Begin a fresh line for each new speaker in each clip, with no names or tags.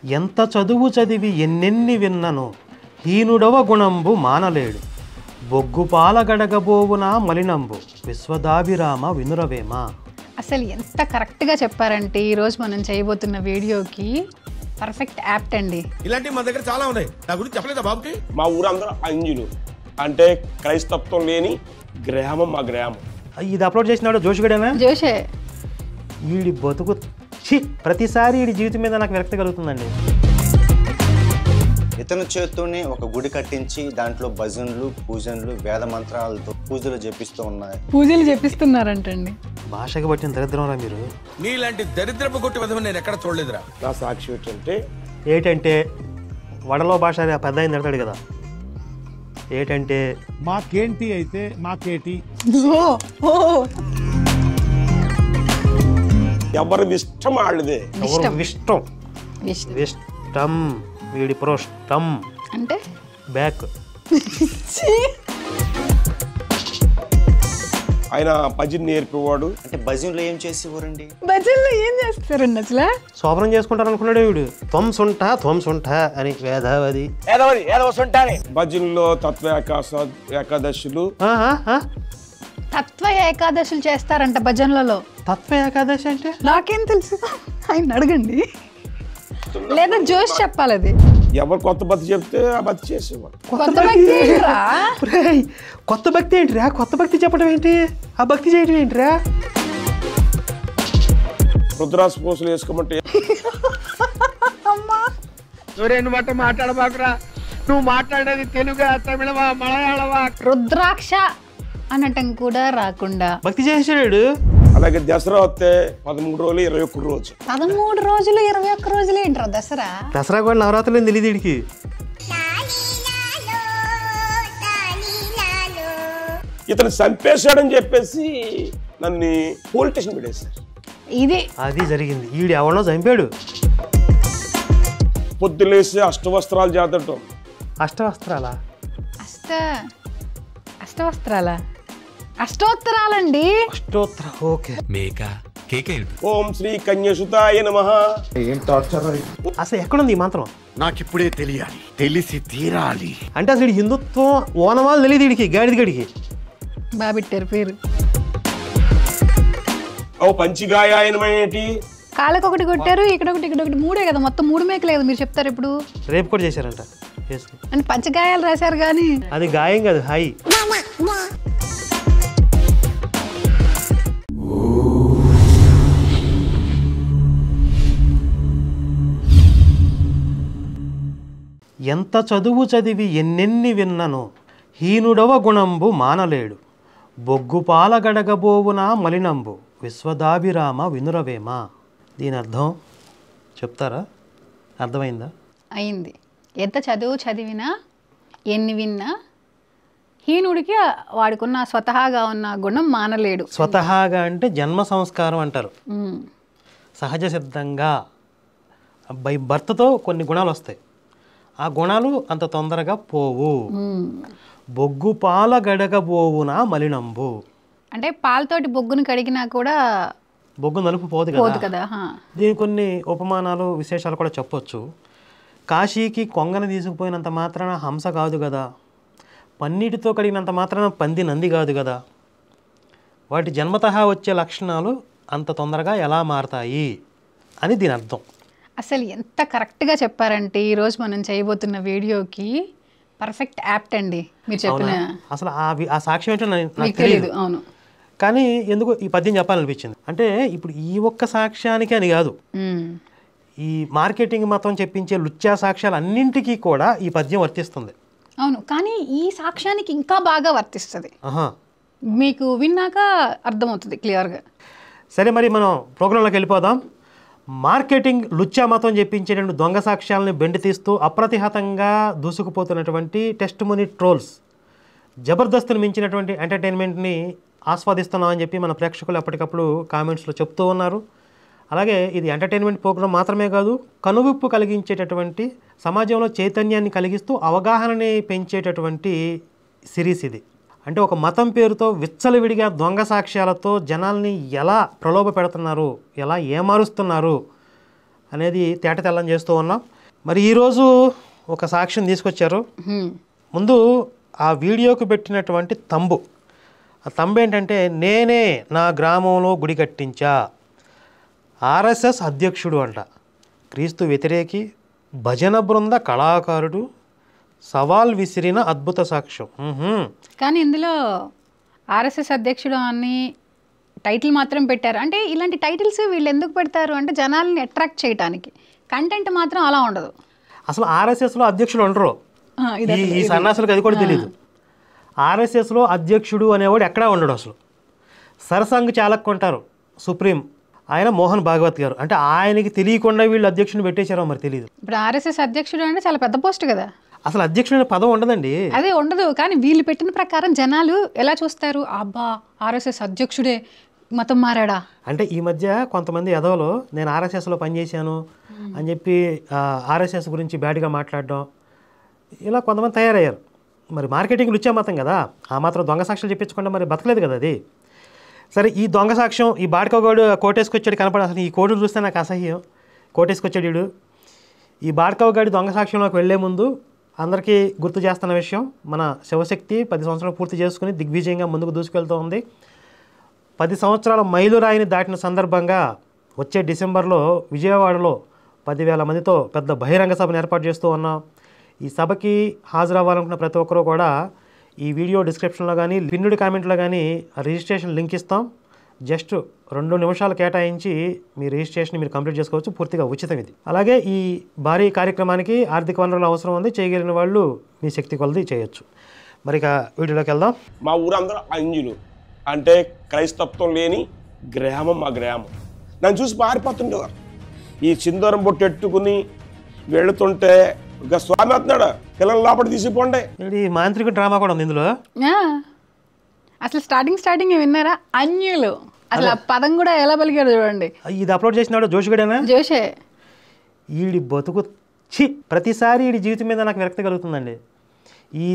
ఎంత చదువు చదివి ఎన్నెన్ని విన్నను హీనుడవ గుణంబు మానలేడు బొగ్గుపాల గడగబోవున మలినంబు విశ్వదాభిరామ వినురవేమ.
అసలు ఎంత కరెక్ట్గా చెప్పారంటే ఈరోజు మనం చేయబోతున్న వీడియోకి పర్ఫెక్ట్ యాప్ట్ అండి.
ఇలాంటివి మన దగ్గర చాలా ఉన్నాయి. నా గురించి చెప్పలేదా బాబుకి?
మా ఊరందరూ అంజులు అంటే క్రైస్తత్వం లేని గ్రామం మా గ్రామం.
ఇది అప్లోడ్ చేసినాడు జోషిగడేనా?
జోషే.
వీడి బతుకు ప్రతిసారి వీడి జీవితం మీద నాకు విరక్తి కలుగుతుందండి.
ఇతని చేత్తోనే ఒక గుడి కట్టించి దాంట్లో భజనలు పూజనలు వేద మంత్రాలతో పూజలు
చేపిస్తున్నారంటండి.
భాషకి పట్టిన దరిద్రంరా మీరు.
నీలాంటి దరిద్రపు కొట్టి విధమని నేను ఎక్కడ చూడలేదురా.
నా సాక్షి
ఏంటంటే వడలో భాష పెద్ద అయింది పెడతాడు కదా. ఏంటంటే
మాకేంటి అయితే మాకేటి
ఎవరి ఇష్టం వాళ్ళదే.
ఇష్టం వీడి ప్రోష్టం
అంటే
బ్యాక్.
ఆయన భజన నేర్పేవాడు.
అంటే భజనలో ఏం చేసేవారండి?
భజనలో ఏం చేస్తారండి అసలు?
శోభనం చేసుకుంటారు అనుకున్నాడు వీడు. త్వంసుంఠ అని వేదావది
భజనలో తత్వ ఏకాదశులు
తత్వ ఏకాదశులు చేస్తారంట భజనలలో.
తత్వ ఏకాదశి అంటే
నాకేం తెలుసు, ఆయన అడగండి. లేదా జోష్ చెప్పాలి. అది
ఎవరు కొత్త భక్తి చెప్తే ఆ భక్తి చేసేవాడు.
కొత్త భక్తి ఏంట్రా?
కొత్త భక్తి ఏంటిరా? కొత్త భక్తి చెప్పడం ఏంటి? ఆ భక్తి చేయడం ఏంటిరా?
రుద్రాసు పూసలు వేసుకోమంటే
నువ్వు బట్ట మాట్లాడబాకురా. నువ్వు మాట్లాడేది తెలుగా తమిళమా మలయాళమా?
రుద్రాక్ష అనటం కూడా రాకుండా
భక్తి చేసాడు.
అలాగే దసరా వస్తే 13 రోజులు 21 రోజు.
13 రోజులు 21 రోజులు ఏంట్రా దసరా?
దసరా కూడా నవరాత్రులు తెలియదు వీడికి.
ఇతను చంపేశాడని చెప్పేసి నన్ను పోలీస్ స్టేషన్ పెట్టేశారు.
అది జరిగింది. ఈడు ఎవడో చంపాడు.
పొద్దులేసి అష్టవస్త్రాలు చేతటం.
అష్టవస్త్రాలా?
అష్టోత్తరాలండి.
అష్టోత్తర ఓకే.
ఓం శ్రీ కన్యసుతాయ నమః.
ఏం టార్చర్?
అసలు ఎక్కడుంది ఈ మంత్రం?
నాకిప్పుడే తెలియాలి, తెలిసి తీరాలి.
అంటే అసలు హిందుత్వం ఓనమాలు తెలియదు వీడికి, గాడిది గడికి.
బాగా పెట్టారు పేరు.
ఓ పంచిగాయనమేంటి?
కాళ్ళకి ఒకటి కొట్టారు, ఇక్కడ ఒకటి 3 కదా, మొత్తం 3 మేకలు కదా. మీరు చెప్తారు ఇప్పుడు.
రేపు కూడా చేశారంట.
అంటే పంచగాయాలు రాశారు కానీ
అది గాయం కాదు, హాయి. ఎంత చదువు చదివి ఎన్నెన్ని విన్నను హీనుడవ గుణంబు మానలేడు బొగ్గుపాల గడగబోవున మలినంబు విశ్వదాభిరామ వినురవేమ. దీని అర్థం చెప్తారా? అర్థమైందా?
అయింది. ఎంత చదువు చదివినా ఎన్ని విన్నా హీనుడికి వాడికున్న స్వతహాగా ఉన్న గుణం మానలేడు.
స్వతహాగా అంటే జన్మ సంస్కారం అంటారు. సహజ సిద్ధంగా బై బర్త్తో కొన్ని గుణాలు వస్తాయి. ఆ గుణాలు అంత తొందరగా పోవు. బొగ్గు పాల గడగబోవున మలినంబు
అంటే పాలతోటి బొగ్గును కడిగినా కూడా
బొగ్గు నలుపు పోదు కదా. దీని కొన్ని ఉపమానాలు విశేషాలు కూడా చెప్పొచ్చు. కాశీకి కొంగను తీసుకుపోయినంత మాత్రాన హంస కాదు కదా, పన్నీటితో కడిగినంత మాత్రాన పంది నంది కాదు కదా. వాటి జన్మతహా వచ్చే లక్షణాలు అంత తొందరగా ఎలా మారతాయి అని దీని అర్థం.
అసలు ఎంత కరెక్ట్గా చెప్పారంటే ఈరోజు మనం చేయబోతున్న వీడియోకి పర్ఫెక్ట్ యాప్ట్ అండి. మీరు చెప్పిన
అసలు ఆ సాక్ష్యం ఏంటో నాకు
తెలియదు. అవును,
కానీ ఎందుకు ఈ పద్యం చెప్పాలనిపించింది అంటే ఇప్పుడు ఈ ఒక్క సాక్ష్యానికి అని కాదు, ఈ మార్కెటింగ్ మతం చెప్పించే లుచ్చా సాక్ష్యాలు అన్నింటికీ కూడా ఈ పద్యం వర్తిస్తుంది.
అవును, కానీ ఈ సాక్ష్యానికి ఇంకా బాగా వర్తిస్తుంది. మీకు విన్నాక అర్థమవుతుంది క్లియర్గా.
సరే, మరి మనం ప్రోగ్రాంలోకి వెళ్ళిపోదాం. మార్కెటింగ్ లుచ్చా మతం చెప్పించేటువంటి దొంగ సాక్ష్యాలను బెండి తీస్తూ అప్రతిహతంగా దూసుకుపోతున్నటువంటి టెస్ట్ మనీ ట్రోల్స్ జబర్దస్త్ని మించినటువంటి ఎంటర్టైన్మెంట్ని ఆస్వాదిస్తున్నామని చెప్పి మన ప్రేక్షకులు ఎప్పటికప్పుడు కామెంట్స్లో చెప్తూ ఉన్నారు. అలాగే ఇది ఎంటర్టైన్మెంట్ ప్రోగ్రాం మాత్రమే కాదు, కనువిప్పు కలిగించేటటువంటి, సమాజంలో చైతన్యాన్ని కలిగిస్తూ అవగాహనని పెంచేటటువంటి సిరీస్ ఇది. అంటే ఒక మతం పేరుతో విచ్చలవిడిగా దొంగ సాక్ష్యాలతో జనాల్ని ఎలా ప్రలోభ పెడుతున్నారు, ఎలా ఏమారుస్తున్నారు అనేది తేట తెల్లం చేస్తూ ఉన్నాం. మరి ఈరోజు ఒక సాక్ష్యం తీసుకొచ్చారు. ముందు ఆ వీడియోకి పెట్టినటువంటి తంబు, ఆ తంబు ఏంటంటే నేనే నా గ్రామంలో గుడి కట్టించా, ఆర్ఎస్ఎస్ అధ్యక్షుడు అంట, క్రీస్తు వ్యతిరేకి, భజన బృంద కళాకారుడు, సవాల్ విసిరిన అద్భుత సాక్ష్యం.
కానీ ఇందులో ఆర్ఎస్ఎస్ అధ్యక్షుడు అని టైటిల్ మాత్రం పెట్టారు. అంటే ఇలాంటి టైటిల్స్ వీళ్ళు ఎందుకు పెడతారు అంటే జనాల్ని అట్రాక్ట్ చేయడానికి. కంటెంట్ మాత్రం అలా ఉండదు.
అసలు ఆర్ఎస్ఎస్లో అధ్యక్షుడు ఉండరు. ఈ సన్నాసులకు అది కూడా తెలియదు. ఆర్ఎస్ఎస్లో అధ్యక్షుడు అనేవాడు ఎక్కడా ఉండడు. అసలు సరసంఘ్ చాలక్ ఉంటారు సుప్రీం, ఆయన మోహన్ భాగవత్ గారు. అంటే ఆయనకి తెలియకుండా వీళ్ళు అధ్యక్షుడిని పెట్టేశారో మరి తెలియదు.
ఇప్పుడు ఆర్ఎస్ఎస్ అధ్యక్షుడు అంటే చాలా పెద్ద పోస్ట్ కదా.
అసలు అధ్యక్షుడు అనే పదం ఉండదండి.
అదే ఉండదు. కానీ వీళ్ళు పెట్టిన ప్రకారం జనాలు ఎలా చూస్తారు, అబ్బా ఆర్ఎస్ఎస్ అధ్యక్షుడే మతం మారాడా
అంటే. ఈ మధ్య కొంతమంది ఎదవలో నేను ఆర్ఎస్ఎస్లో పనిచేశాను అని చెప్పి ఆర్ఎస్ఎస్ గురించి బ్యాడ్గా మాట్లాడడం, ఇలా కొంతమంది తయారయ్యారు. మరి మార్కెటింగ్ లుచ్చా మతం కదా, ఆ మాత్రం దొంగ సాక్ష్యాలు చెప్పించకుండా మరి బతకలేదు కదా అది. సరే, ఈ దొంగ సాక్ష్యం, ఈ బాడకవగాడు కోటేసుకొచ్చాడు కనపడ, అసలు ఈ కోటును చూస్తే నాకు అసహ్యం. కోటేసుకొచ్చాడు వీడు. ఈ బాడకవగాడి దొంగ సాక్ష్యంలోకి వెళ్లే ముందు అందరికీ గుర్తు చేస్తున్న విషయం, మన శివశక్తి 10 సంవత్సరాలు పూర్తి చేసుకుని దిగ్విజయంగా ముందుకు దూసుకెళ్తూ ఉంది. 10 సంవత్సరాల మైలురాయిని దాటిన సందర్భంగా వచ్చే డిసెంబర్లో విజయవాడలో 10,000 మందితో పెద్ద బహిరంగ సభను ఏర్పాటు చేస్తూ ఉన్నాం. ఈ సభకి హాజరవ్వాలనుకున్న ప్రతి ఒక్కరూ కూడా ఈ వీడియో డిస్క్రిప్షన్లో కానీ పిన్నుడి కామెంట్లో కానీ రిజిస్ట్రేషన్ లింక్ ఇస్తాం. జస్ట్ 2 నిమిషాలు కేటాయించి మీ రిజిస్ట్రేషన్ మీరు కంప్లీట్ చేసుకోవచ్చు, పూర్తిగా ఉచితం ఇది. అలాగే ఈ భారీ కార్యక్రమానికి ఆర్థిక వనరులు అవసరం ఉంది, చేయగలిగిన వాళ్ళు మీ శక్తి కొలది చేయొచ్చు. మరి ఇక వీడియోలోకి వెళ్దాం.
మా ఊరందరూ అంజులు, అంటే క్రైస్తత్వం లేని గ్రామం మా గ్రామం. నన్ను చూసి పారిపోతుండేవారు. ఈ సింధూరం బొట్టెట్టుకుని వెళుతుంటే ఇక స్వామి వస్తున్నాడు, పిల్లల లోపల తీసిపోండి.
ఈ మాంత్రిక డ్రామా కూడా ఉంది ఇందులో.
అసలు స్టార్టింగ్ విన్నారా, అన్యులు, అసలు ఆ పదం కూడా ఎలా పలికాడు చూడండి.
ఇది అప్లోడ్ చేసినాడు జోషిగడేనా?
జోషే.
ఈడి బతుకు ప్రతిసారి ఈడి జీవితం మీద నాకు విరక్తి కలుగుతుందండి. ఈ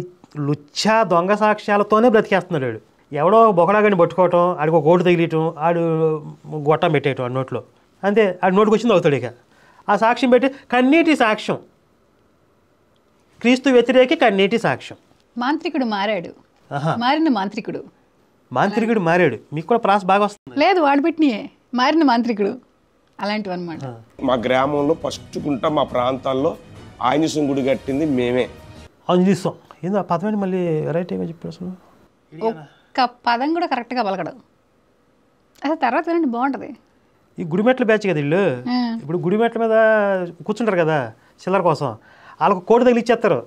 లుచ్చా దొంగ సాక్ష్యాలతోనే బ్రతికేస్తున్నాడు వాడు. ఎవడో బొకడాగాని పట్టుకోవటం, ఆడికి ఒక ఓటు తగిలియటం, ఆడు గొట్టం పెట్టేయటం ఆడి నోట్లో, అంతే. ఆడి నోటికి వచ్చింది అవుతాడు. ఇక ఆ సాక్ష్యం పెట్టి కన్నీటి సాక్ష్యం, క్రీస్తు వ్యతిరేకి కన్నీటి సాక్ష్యం.
మాంత్రికుడు మారాడు, మారిన మాంత్రికుడు.
మాంత్రికుడు మారాడు. మీకు కూడా ప్రాస బాగా వస్తుంది.
లేదు, వాడు పెట్టినయే మారిన మాంత్రికుడు, అలాంటివి అనమాట.
మా గ్రామంలో ఫస్ట్ గుంట మా ప్రాంతాల్లో ఆంజనేయ గుడి కట్టింది మేమే.
అంజీసం ఏందో ఆ పదమేంటి మళ్ళీ వెరైటీ ఏమో చెప్పాడు. అసలు
ఒక్క పదం కూడా కరెక్ట్గా పలకడు. అసలు తర్వాత వినండి, బాగుంటుంది.
ఈ గుడిమెట్ల బ్యాచ్ కదా వీళ్ళు. ఇప్పుడు గుడిమెట్ల మీద కూర్చుంటారు కదా చిల్లర కోసం, వాళ్ళకు కోడి తగిలిచ్చేస్తారు.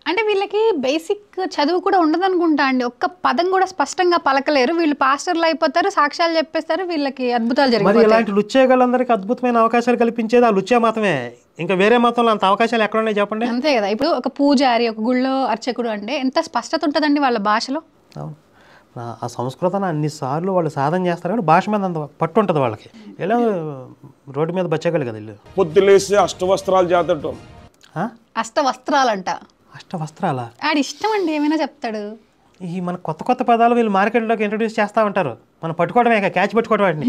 అంటే వీళ్ళకి బేసిక్ చదువు కూడా ఉండదు అనుకుంటా అండి. ఒక్క పదం కూడా స్పష్టంగా పలకలేరు. వీళ్ళు పాస్టర్లు అయిపోతారు, సాక్ష్యాలు చెప్పేస్తారు, వీళ్ళకి అద్భుతాలు
మరి
జరిగిపోతాయి.
ఇలాంటి లుచ్చేగాళ్ళందరికీ అద్భుతమైన అవకాశాలు కల్పించేది ఆ లుచ్చే మాత్రమే. ఇంకా వేరే మతంలో అంత అవకాశాలు ఎక్కడ ఉన్నాయి చెప్పండి.
అంతే కదా. ఇప్పుడు ఒక పూజారి, ఒక గుళ్ళో అర్చకుడు అంటే ఎంత స్పష్టత ఉంటుందండి వాళ్ళ భాషలో.
అవును, ఆ సంస్కృతాన్ని అన్నిసార్లు వాళ్ళు సాధన చేస్తారు కానీ భాష మీద అంత పట్టు ఉంటుంది వాళ్ళకి. ఇలా రోడ్డు మీద బచ్చగలి కదా వీళ్ళు.
పొద్దులేసి అష్టవస్త్రాలు చేతటం.
అష్టవస్త్రాలంట.
అష్టవస్త్రాలా?
ఆడి ఇష్టం అండి, ఏమైనా చెప్తాడు.
ఈ మన కొత్త కొత్త పదాలు వీళ్ళు మార్కెట్లోకి ఇంట్రడ్యూస్ చేస్తూ ఉంటారు. మనం పట్టుకోవడమే, క్యాచ్ పట్టుకోవడం. వాటిని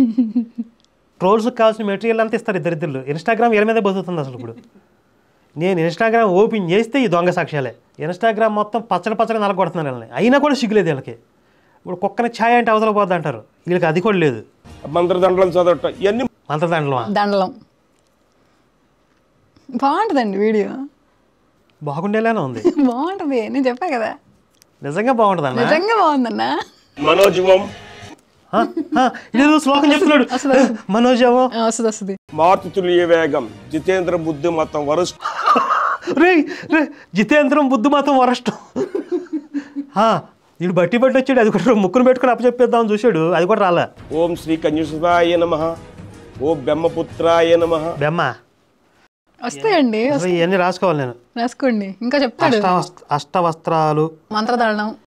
ట్రోల్స్కి కావాల్సిన మెటీరియల్ అంతా ఇస్తారు ఇద్దరిద్దరు. ఇన్స్టాగ్రామ్ వీళ్ళ మీదే బతుకుతుంది అసలు. ఇప్పుడు నేను ఇన్స్టాగ్రామ్ ఓపెన్ చేస్తే ఈ దొంగ సాక్ష్యాలే. ఇన్స్టాగ్రామ్ మొత్తం పచ్చడి నలగొడుతున్నారు వీళ్ళని. అయినా కూడా సిగ్గులేదు వీళ్ళకి. ఇప్పుడు కుక్కని ఛాయ్ అంటే అవతల పోద్ది అంటారు, వీళ్ళకి అది కూడా లేదు.
మంత్రదండలం చదవటం, ఇవన్నీ
దండలం. బాగుంటుందండి వీడియో,
బాగుండేలానే ఉంది.
బాగుంటుంది, నేను చెప్పా కదా.
నిజంగా బాగుంటుంది అన్న,
నిజంగా బాగుందన్నా.
మనోజీవం
ఇదేదో శ్లోకం చెప్తున్నాడు. మనోజీవం
వస్తుంది.
మాతృతుల్య వేగం, జితేంద్ర బుద్ధి మతం వరస్ట్.
రే జితేంద్రం బుద్ధి మతం వరష్టం. వీడు బట్టి వచ్చాడు, అది కూడా ముక్కును పెట్టుకుని అప్పచెప్పేద్దామని చూశాడు, అది కూడా రాలే.
ఓం శ్రీ కన్యుసుతాయ నమః, ఓం బ్రహ్మపుత్రాయ నమః.
బెమ్మ
వస్తాయండి,
ఇవన్నీ రాసుకోవాలి నేను.
రాసుకోండి. ఇంకా చెప్తాడు.
అష్టవస్త్రాలు,
మంత్రదండలం.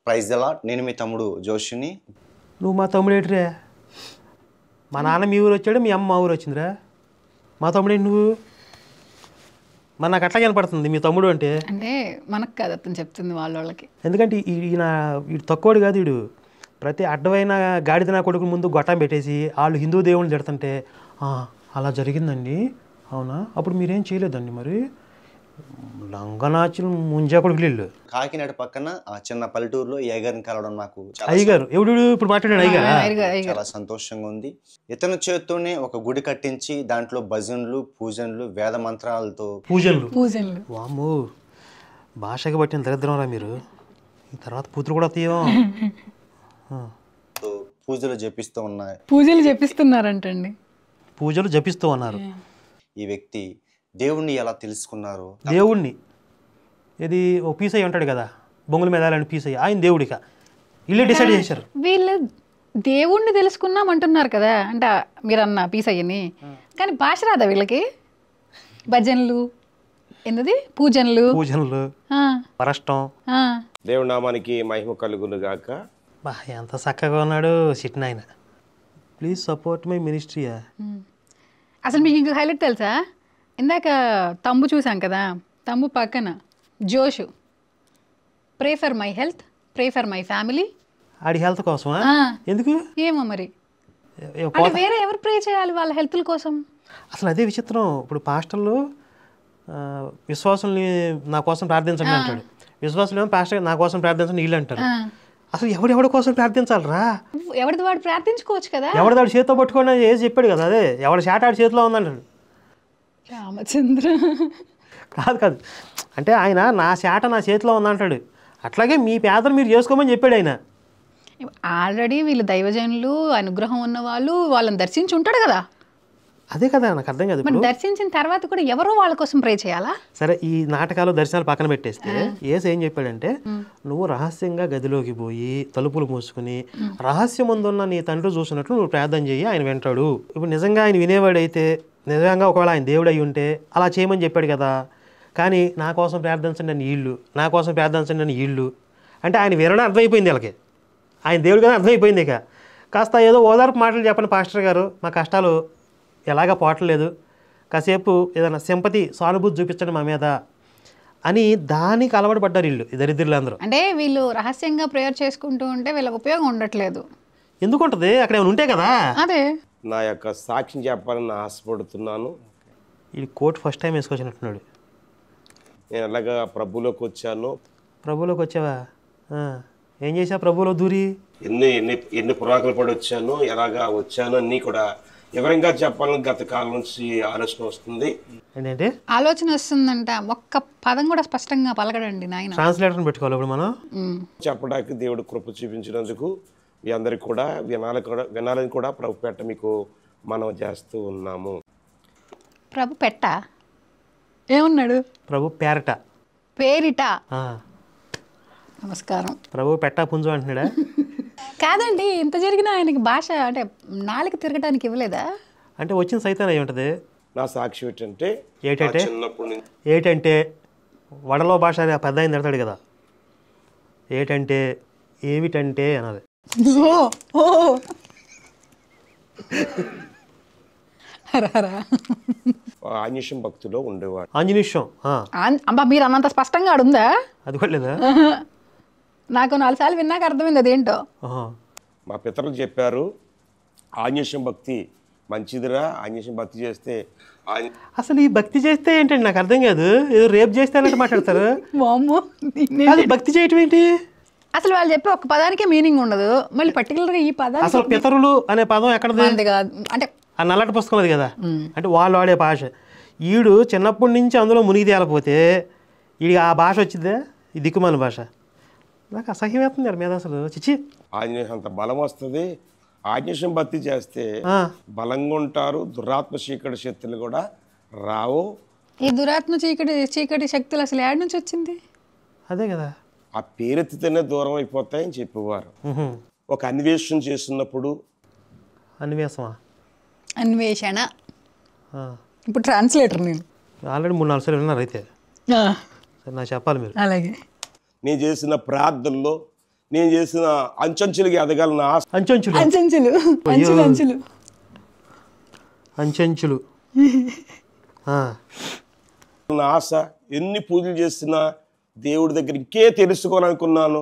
Praise the lord. నేను మీ తమ్ముడు జోషిని.
నువ్వు మా తమ్ముడు ఏంటిరే? మా నాన్న మీ ఊరు వచ్చాడు, మీ అమ్మ మా ఊరు వచ్చిందిరా. మా తమ్ముడు ఏంటి నువ్వు? మరి నాకు అట్లా కనపడుతుంది మీ తమ్ముడు అంటే.
అంటే మనకు కాదు అతను చెప్తుంది వాళ్ళకి.
ఎందుకంటే ఈయన తక్కువడు కాదు, వీడు ప్రతి అడ్డమైన గాడిద నా కొడుకు ముందు గొట్టం పెట్టేసి వాళ్ళు హిందూ దేవుళ్ళు తిడుతుంటే అలా జరిగిందండి, అవునా, అప్పుడు మీరేం చేయలేదండి, మరి లంగనాచులు ముంజా కొడుకులు ఇల్లు.
కాకినాడ పక్కన ఆ చిన్న పల్లెటూరులో ఈ అయ్యగారిని కలవడం నాకు
అయ్యగారు ఎవడు ఇప్పుడు మాట్లాడాడు అయ్యగారు?
చాలా సంతోషంగా ఉంది. ఇతని చేత్తోనే ఒక గుడి కట్టించి దాంట్లో భజనలు, పూజనలు, వేద మంత్రాలతో
పూజలు. వామ్మో, భాషకి పట్టిన దరిద్రంరా మీరు. ఈ తర్వాత పూతులు కూడా తీయం.
పూజలు జపిస్తూ ఉన్నాయి.
పూజలు జపిస్తున్నారంటండి.
పూజలు జపిస్తూ ఉన్నారు.
ఈ వ్యక్తి దేవుణ్ణి ఎలా తెలుసుకున్నారు?
దేవుణ్ణి ఇది ఓ పీసయ్య ఉంటాడు కదా, బొంగుల మీద పీసయ్య, ఆయన దేవుడిక వీళ్ళే డిసైడ్ చేశారు.
వీళ్ళు దేవుణ్ణి తెలుసుకున్నాం అంటున్నారు కదా, అంటే మీరన్న పీసయ్యని, కానీ భాష రాదా వీళ్ళకి? భజనలు ఏంటది, పూజనలు
పరష్టం.
దేవుడి నామానికి మహిమ కలుగును గాక.
బా ఎంత చక్కగా ఉన్నాడు సిట్టిన ఆయన. ప్లీజ్ సపోర్ట్ మై మినిస్ట్రీయా.
అసలు మీకు ఇంకొక హైలైట్ తెలుసా? ఇందాక తంబు చూసాం కదా, తంబు పక్కన జోషు, pray for my health, pray for my family.
ఆడి హెల్త్ కోసమా? ఎందుకు
ఏమో మరి, అంటే వేరే ఎవరు ప్రే చేయాలి వాళ్ళ హెల్త్ల కోసం?
అసలు అదే విచిత్రం. ఇప్పుడు పాస్టర్లు విశ్వాసుల్ని నా కోసం ప్రార్థించండి అంటాడు, విశ్వాసులు ఏమో పాస్టర్ నా కోసం ప్రార్థించండి వీళ్ళు అంటారు. అసలు ఎవడి కోసం ప్రార్థించాలరా?
ఎవరిది వాడు ప్రార్థించుకోవచ్చు కదా.
ఎవరిదాడు చేతితో పట్టుకొని ఏది చెప్పాడు కదా, అదే ఎవడి షాట్ ఆడి చేతిలో ఉందంటాడు.
రామచంద్ర
కాదు, అంటే ఆయన నా శాట నా చేతిలో ఉందంటాడు. అట్లాగే మీ పేదలు మీరు చేసుకోమని చెప్పాడు ఆయన.
ఆల్రెడీ వీళ్ళు దైవజనులు, అనుగ్రహం ఉన్న వాళ్ళు, వాళ్ళని దర్శించి ఉంటాడు కదా.
అదే కదా నాకు అర్థం కాదు.
మరి దర్శించిన తర్వాత కూడా ఎవరో వాళ్ళ కోసం ప్రే చేయాలా?
సరే, ఈ నాటకాలు దర్శనాలు పక్కన పెట్టేస్తే యేసు ఏం చెప్పాడంటే, నువ్వు రహస్యంగా గదిలోకి పోయి తలుపులు మూసుకుని రహస్యమందున్న నీ తండ్రి చూసినట్లు నువ్వు ప్రార్థన చేయి, ఆయన వింటాడు. ఇప్పుడు నిజంగా ఆయన వినేవాడైతే, నిజంగా ఒకవేళ ఆయన దేవుడు అయి ఉంటే అలా చేయమని చెప్పాడు కదా. కానీ నా కోసం ప్రార్థించండి అని వీళ్ళు, నా కోసం ప్రార్థించండి అని వీళ్ళు అంటే ఆయన వినడం అర్థమైపోయింది వాళ్ళకి, ఆయన దేవుడు కానీ అర్థమైపోయింది. ఇక కాస్త ఏదో ఓదార్పు మాటలు చెప్పండి పాస్టర్ గారు, మా కష్టాలు ఎలాగా పోవట్లేదు, కాసేపు ఏదైనా సింపతి సానుభూతి చూపించండి మా మీద అని దానికి అలవాటు పడ్డారు వీళ్ళు, ఈ దరిద్రులు అందరూ.
అంటే వీళ్ళు రహస్యంగా ప్రేయర్ చేసుకుంటూ ఉంటే వీళ్ళకి ఉపయోగం ఉండట్లేదు.
ఎందుకు ఉంటుంది? అక్కడ ఏమైనా ఉంటే కదా.
అదే
నా యొక్క సాక్ష్యం చెప్పాలని ఆశపడుతున్నాను.
ఈ కోట్ ఫస్ట్ టైం వేసుకొచ్చినట్టున్నాడు.
నేను ఎలాగా ప్రభులోకి వచ్చాను.
ప్రభులోకి వచ్చావా? ఏం చేసా ప్రభులో దూరి?
ఎన్ని పురాకులు పడి వచ్చాను, ఎలాగా వచ్చాను అన్నీ కూడా వివరంగా చెప్పాలని గత కాలం నుంచి ఆలోచన వస్తుంది.
ఏంటంటే
ఆలోచన వస్తుందంట, ఒక్క పదం కూడా స్పష్టంగా పలకడండి నాయన.
ట్రాన్స్లేటర్ పెట్టుకోవాలి ఇప్పుడు మనం.
చెప్పడానికి దేవుడు కృప చూపించినందుకు మీ అందరికి కూడా వినాలని కూడా ప్రభు పెట్ట మీకు మనం చేస్తూ ఉన్నాము.
ప్రభు పెట్ట ఏమన్నాడు?
ప్రభు పేరట
పేరిట. నమస్కారం.
ప్రభు పెట్ట పుంజు అంటున్నాడా?
కాదండి, ఇంత జరిగినా ఆయనకి భాష అంటే నాలుగు తిరగడానికి ఇవ్వలేదా?
అంటే వచ్చిన సైతం అయి ఉంటుంది.
నా సాక్షి ఏంటంటే చిన్నప్పటి నుంచి
ఏటంటే వడలో భాష పెద్ద ఆయన తిడతాడు కదా, ఏటంటే ఏమిటంటే అన్నది.
ఆంజనేయం భక్తిలో ఉండేవాడు.
ఆంజనేయం
అబ్బా, మీరు అన్నంత స్పష్టంగా ఆడుందా?
అది కూడా లేదా?
నాకు 4 సార్లు విన్నాక అర్థమైంది అదేంటో.
మా పితరులు చెప్పారు, ఆంజనేయం భక్తి మంచిదిరా, ఆంజనేయం భక్తి చేస్తే.
అసలు ఈ భక్తి చేస్తే ఏంటండి నాకు అర్థం కాదు, ఏదో రేపు చేస్తే అన్నట్టు మాట్లాడతారు. భక్తి చేయటం ఏంటి?
అసలు వాళ్ళు చెప్పే ఒక పదానికే మీనింగ్ ఉండదు, మళ్ళీ పర్టికులర్గా ఈ పదం.
అసలు పితరులు అనే పదం ఎక్కడది?
కాదు అంటే
ఆ నల్లటి పుస్తకం అది కదా, అంటే వాళ్ళు వాడే భాష. ఈడు చిన్నప్పటి నుంచి అందులో మునిగి తేలపోతే వీడికి ఆ భాష వచ్చిందే, ఈ దిక్కుమాల భాష. నాకు అసహ్యం వేస్తుంది మీద అసలు. చిచ్చి,
ఆంజనేయం అంత బలం వస్తుంది. ఆంజనేయం భక్తి చేస్తే బలంగా ఉంటారు, దురాత్మ చీకటి శక్తులు కూడా రావు.
ఈ దురాత్మ చీకటి శక్తులు అసలు ఏడు నుంచి వచ్చింది?
అదే కదా,
ఆ పేరెత్తితేనే దూరం అయిపోతాయని చెప్పేవారు. ఒక అన్వేషణ చేస్తున్నప్పుడు.
అన్వేషణ ఇప్పుడు ట్రాన్స్లేటర్ నేను
ఆల్రెడీ 3-4 సార్లు విన్నారు. అయితే సరే నాకు చెప్పాలి మీరు.
అలాగే
నేను చేసిన ప్రార్థనలో నేను చేసిన అంచెంచులుగా ఎదగాలన్న ఆశ. అంచెంచులు నా ఆశ. ఎన్ని పూజలు చేసినా దేవుడి దగ్గర ఇంకే తెలుసుకోవాలనుకున్నాను.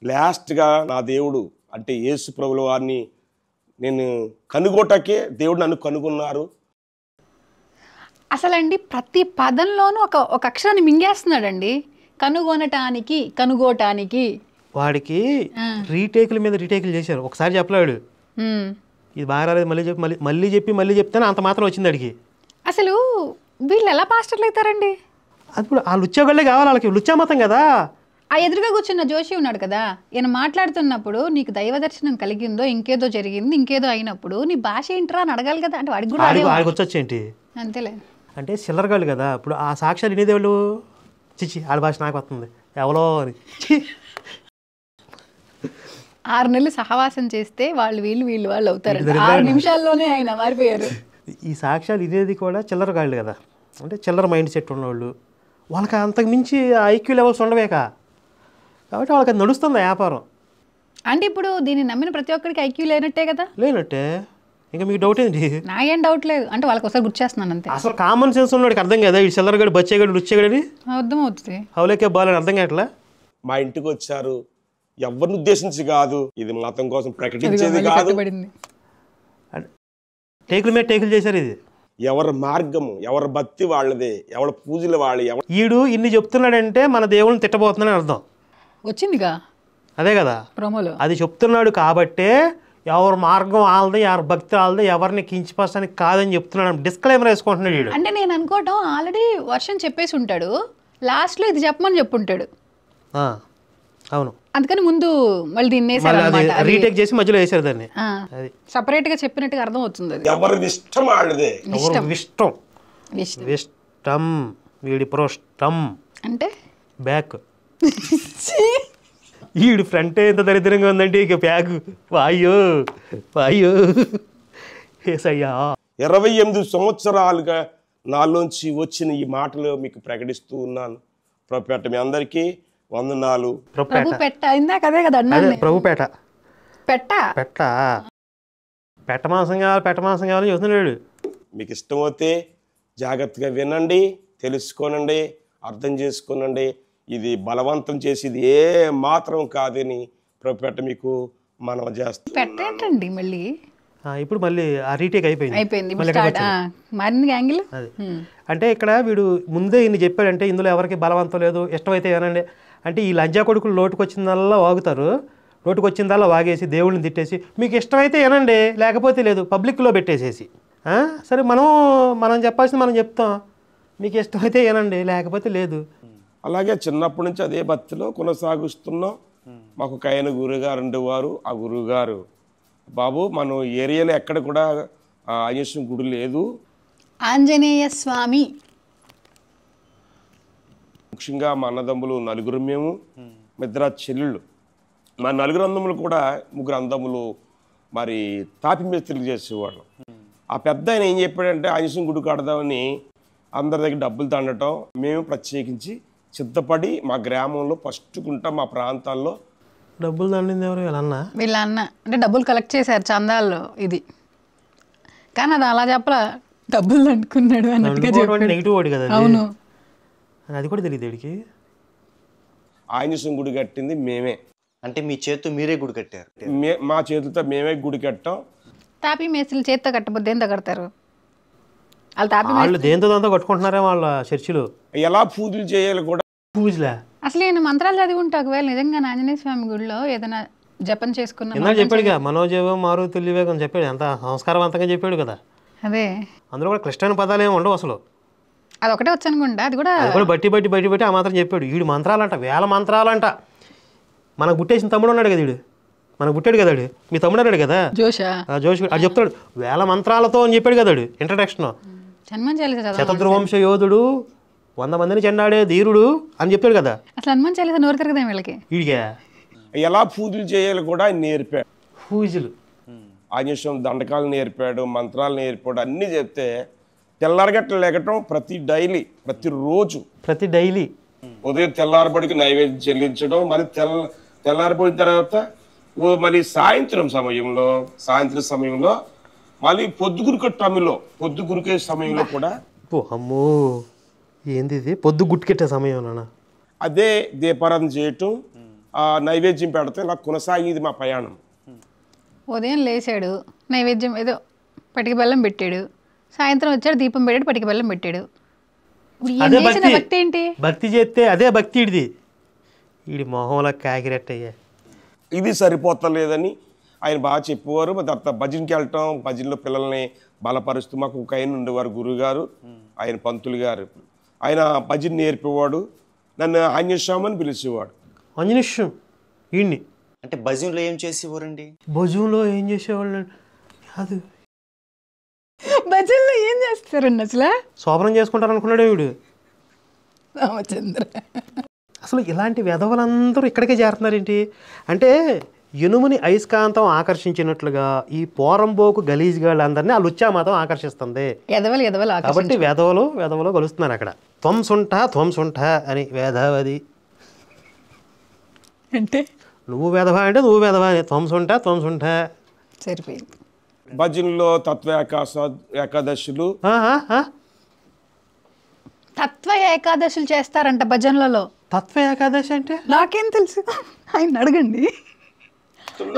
లాస్ట్గా నా దేవుడు అంటే యేసు ప్రభుల వారిని నేను కనుగోటకే దేవుడు నన్ను కనుగొన్నారు.
అసలండి ప్రతి పదంలోనూ ఒక అక్షరాన్ని మింగేస్తున్నాడండి. కనుగోటానికి
వాడికి రీటేకుల మీద రీటేకులు చేశారు. ఒకసారి చెప్పలేడు, ఇది బాగా రాలేదు, మళ్ళీ చెప్పి చెప్తాను, అంత మాత్రం వచ్చింది అడిగి.
అసలు వీళ్ళు ఎలా పాస్టర్లు అవుతారండి?
అప్పుడు ఆ లుచ్చాగళ్ళే కావాలి వాళ్ళకి, లుచ్చా మతం కదా.
ఆ ఎదురుగా కూర్చున్న జోషి ఉన్నాడు కదా, ఈయన మాట్లాడుతున్నప్పుడు నీకు దైవ దర్శనం కలిగిందో, ఇంకేదో జరిగింది, ఇంకేదో అయినప్పుడు నీ భాష ఏంట్రా అని అడగాలి కదా. అంటే వాడికి కూడా
వాడికి వచ్చేంటి
అంతేలే.
అంటే చిల్లరగాళ్ళు కదా. ఇప్పుడు ఆ సాక్ష్యాలు వినేదేవాళ్ళు, చిచ్చి ఆడ భాష నాకు వస్తుంది ఎవరో అని.
6 నెలలు సహవాసం చేస్తే వీళ్ళు అవుతారు. 6 నిమిషాల్లోనే ఆయన మారిపోయారు.
ఈ సాక్ష్యాలు ఇదేది కూడా చిల్లరగాళ్ళు కదా, అంటే చిల్లర మైండ్ సెట్ ఉన్నవాళ్ళు. వాళ్ళకి అంతకు మించి ఐక్యూ లెవెల్స్ ఉండవేక, కాబట్టి వాళ్ళకి అది నడుస్తుంది వ్యాపారం.
అంటే ఇప్పుడు దీన్ని నమ్మిన ప్రతి ఒక్కరికి ఐక్యూ లేనట్టే కదా?
లేనట్టే. ఇంకా మీకు డౌట్ ఏంటి?
నాకేం డౌట్ లేదు, అంటే వాళ్ళకి ఒకసారి గుర్తు చేస్తున్నాను అంతే.
అసలు కామన్ సెన్స్ ఉన్నవాడికి అర్థం కదా, ఈ చిల్లరగాడు బచ్చేగాడు రుచ్చేగాడని
అర్థమవుతుంది.
హౌలేకే బాలని అర్థం కావట్లా.
మా ఇంటికి వచ్చారు, ఎవరిని ఉద్దేశించి కాదు, ఇది మతం కోసం ప్రకటించేది కాదు.
టేకుల మీద టేకులు చేశారు. ఇది
ఎవరి మార్గము, ఎవరి భక్తి వాళ్ళదే, ఎవరి పూజలు వాళ్ళు.
ఈడు ఇన్ని చెప్తున్నాడంటే మన దేవుళ్ళని తిట్టబోతున్నాడని అర్థం
వచ్చిందిగా,
అదే కదా
ప్రోమోలో.
అది చెప్తున్నాడు కాబట్టే ఎవరి మార్గం వాళ్ళది, ఎవరి భక్తి వాళ్ళది, ఎవరిని కించిపరచడానికి కాదని చెప్తున్నాడు. డిస్క్లైమర్ వేసుకుంటున్నాడు వీడు.
అంటే నేను అనుకోవటం ఆల్రెడీ వర్షం చెప్పేసి ఉంటాడు, లాస్ట్లో ఇది చెప్పమని చెప్పుంటాడు.
అవును,
అందుకని ముందు మళ్ళీ దీన్ని
రీటేక్ చేసి మధ్యలో వేసారు దాన్ని. అది
సపరేట్ గా చెప్పినట్టుగా అర్థం అవుతుంది.
ఎవరి ఇష్టం వాళ్ళదే.
ఇష్టం వీడి ప్రోష్టం
అంటే
బ్యాక్. వీడు ఫ్రంట్ ఎంత దరిద్రంగా ఉందంటే ఇక బ్యాక్ వాయో
28 సంవత్సరాలుగా నాలోంచి వచ్చిన ఈ మాటలు మీకు ప్రకటిస్తూ ఉన్నాను. ప్రభుపేట మీ అందరికీ వందనాలు.
ప్రభుపేట పెట్ట మాంసం కావాలి చూస్తున్నాడు.
మీకు ఇష్టమైతే జాగ్రత్తగా వినండి, తెలుసుకోనండి, అర్థం చేసుకోనండి. ఇది బలవంతం చేసేది ఏ మాత్రం కాదని ప్రభుపేట మీకు మనం చేస్తాం.
పెట్టండి మళ్ళీ.
ఇప్పుడు మళ్ళీ ఆ రీటేక్ అయిపోయింది. అంటే ఇక్కడ వీడు ముందే ఇన్ని చెప్పాడంటే ఇందులో ఎవరికి బలవంతం లేదు, ఇష్టమైతే ఏనండి అంటే ఈ లంజా కొడుకులు నోటుకొచ్చిందల్లా వాగుతారు. నోటుకొచ్చిందల్లా వాగేసి దేవుళ్ళని తిట్టేసి మీకు ఇష్టమైతే ఏనండి లేకపోతే లేదు పబ్లిక్లో పెట్టేసేసి. సరే మనం చెప్పాల్సింది మనం చెప్తాం, మీకు ఇష్టమైతే ఏనండి లేకపోతే లేదు.
అలాగే చిన్నప్పటి నుంచి అదే భక్తిలో కొనసాగిస్తున్నాం. మాకు ఒక ఆయన గురువుగారు ఉండేవారు. ఆ గురువుగారు, బాబు మన ఏరియాలో ఎక్కడ కూడా ఆంజనేయ గుడి లేదు,
ఆంజనేయ స్వామి.
ముఖ్యంగా మా అన్నదమ్ములు 4 మేము, మిద్ర చెల్లెళ్ళు. మా 4 అన్నదమ్ములు కూడా 3 అన్నదమ్ములు మరి తాపి మేస్త్రీలు చేసేవాళ్ళం. ఆ పెద్ద ఆయన ఏం చెప్పాడంటే ఆంజనేయ గుడి కడదామని అందరి దగ్గర డబ్బులు తండటం. మేము ప్రత్యేకించి సిద్ధపడి మా గ్రామంలో ఫస్ట్ గుంట మా ప్రాంతాల్లో
డబ్బులు దండింది ఎవరు
వీళ్ళ అన్న అంటే డబ్బులు కలెక్ట్ చేశారు చందాల్లో ఇది. కానీ అది అలా చెప్పలా, డబ్బులు దండుకున్నాడు
నెగిటివ్ వర్డ్ కదా.
అవును,
అది కూడా తెలియదు వీడికి.
ఆంజనేయ గుడి కట్టింది మేమే.
అంటే మీ చేతితో మీరే గుడి కట్టారు?
మా చేతులతో మేమే గుడి కట్టాం.
తాపి మేస్త్రీలు చేతితో కట్టబోద్దు దేంతో కడతారు
వాళ్ళు? దేంతో దాంతో కట్టుకుంటున్నారే వాళ్ళ చర్చిలో.
ఎలా పూజలు చేయాలి కూడా
పూజలే.
అసలు నేను మంత్రాలు చదివి ఉంటా. ఒకవేళ నిజంగా ఆంజనేయ స్వామి గుడిలో ఏదైనా జపం చేసుకున్నా
చెప్పాడుగా, మనోజీవం మారు తెలివివేగం చెప్పాడు, ఎంత సంస్కారవంతంగా చెప్పాడు కదా.
అదే
అందులో కూడా క్రిస్టియన్ పదాలు ఏమి ఉండవు అసలు.
అదొకటే వచ్చనుకుంటా, అది కూడా
బట్టి ఆ మాత్రం చెప్పాడు. వీడు మంత్రాలంట, వేల మంత్రాలంట. మనకు పుట్టేసిన తమ్ముడు ఉన్నాడు కదా, వీడు మనకు పుట్టాడు కదా, మీ తమ్ముడు అన్నాడు కదా జోష్ అది చెప్తాడు వేల మంత్రాలతో అని చెప్పాడు కదా ఇంట్రడక్షన్. శతద్రువంశ యోధుడు, 100 మందిని చెండాడే ధీరుడు అని చెప్పాడు కదా.
అసలు హనుమాన్ చాలీసా నోరు తిరగదా వీళ్ళకి?
వీడిగా
ఎలా పూజలు చేయాలి కూడా నేర్పాడు.
పూజలు
ఆంజనేయ దండకాలు నేర్పాడు, మంత్రాలు నేర్పాడు, అన్నీ చెప్తే తెల్లారగట్ల లేకటం ప్రతిరోజు ఉదయం తెల్లారబడికి నైవేద్యం చెల్లించడం, మరి తెల్లారిపోయిన తర్వాత మరి సాయంత్రం సమయంలో మళ్ళీ పొద్దుగురికే సమయంలో కూడా
అమ్మో ఏంది ఇది పొద్దు గుట్టుకెట్టే సమయం
అదే దీపారాధన చేయటం, నైవేద్యం పెడతాం. ఇలా కొనసాగింది మా ప్రయాణం.
ఉదయం లేచాడు, నైవేద్యం ఏదో పటిక బెల్లం పెట్టాడు, సాయంత్రం వచ్చాడు దీపం పెట్టాడు, పటిక బెల్లం పెట్టాడు. ఇప్పుడు ఈయన
అదే
చేసిన
భక్తి.
భక్తి ఏంటి?
భక్తి చేస్తే అదే భక్తి ఇడిది. వీడి మొహంలో కాకిరెట్టయ్యా.
ఇది సరిపోతలేదని ఆయన బాగా చెప్పేవారు. తర్వాత భజనకి వెళ్ళటం, భజనలో పిల్లల్ని బలపరుస్తూ మాకు ఒక ఆయన ఉండేవారు గురువుగారు, ఆయన పంతులు గారు. ఆయన భజన నేర్పేవాడు, నన్ను ఆంజనేయస్వామి అని పిలిచేవాడు.
అంజనిష్యం వీడిని
అంటే భజనలో ఏం చేసేవారండి?
భుజంలో ఏం చేసేవాళ్ళు కాదు,
భజనలో ఏం చేస్తారండి అసలు?
శోభనం చేసుకుంటారు అనుకున్నాడు వీడు.
రామచంద్ర
అసలు ఇలాంటి వెధవలందరూ ఇక్కడికే చేరుతున్నారేంటి అంటే, ఇనుముని అయస్కాంతం ఆకర్షించినట్లుగా ఈ పోరంబోకు గలీజ్గాళ్ళందరినీ ఆ లుచ్చామాతం ఆకర్షిస్తుంది.
ఎదవలు ఎదవలు
కాబట్టి వెధవలు కలుస్తున్నారు అక్కడ. త్వంసుంఠ అని వేధవది.
అంటే
నువ్వు వెధవ అంటే నువ్వు వెధవ అని, త్వంసుంఠ.
సరిపోయింది.
భజనలో తత్వ ఏకాదశులు,
తత్వ ఏకాదశులు చేస్తారంట భజనలలో.
తత్వ ఏకాదశి అంటే
నాకేం తెలుసు, ఆయన అడగండి,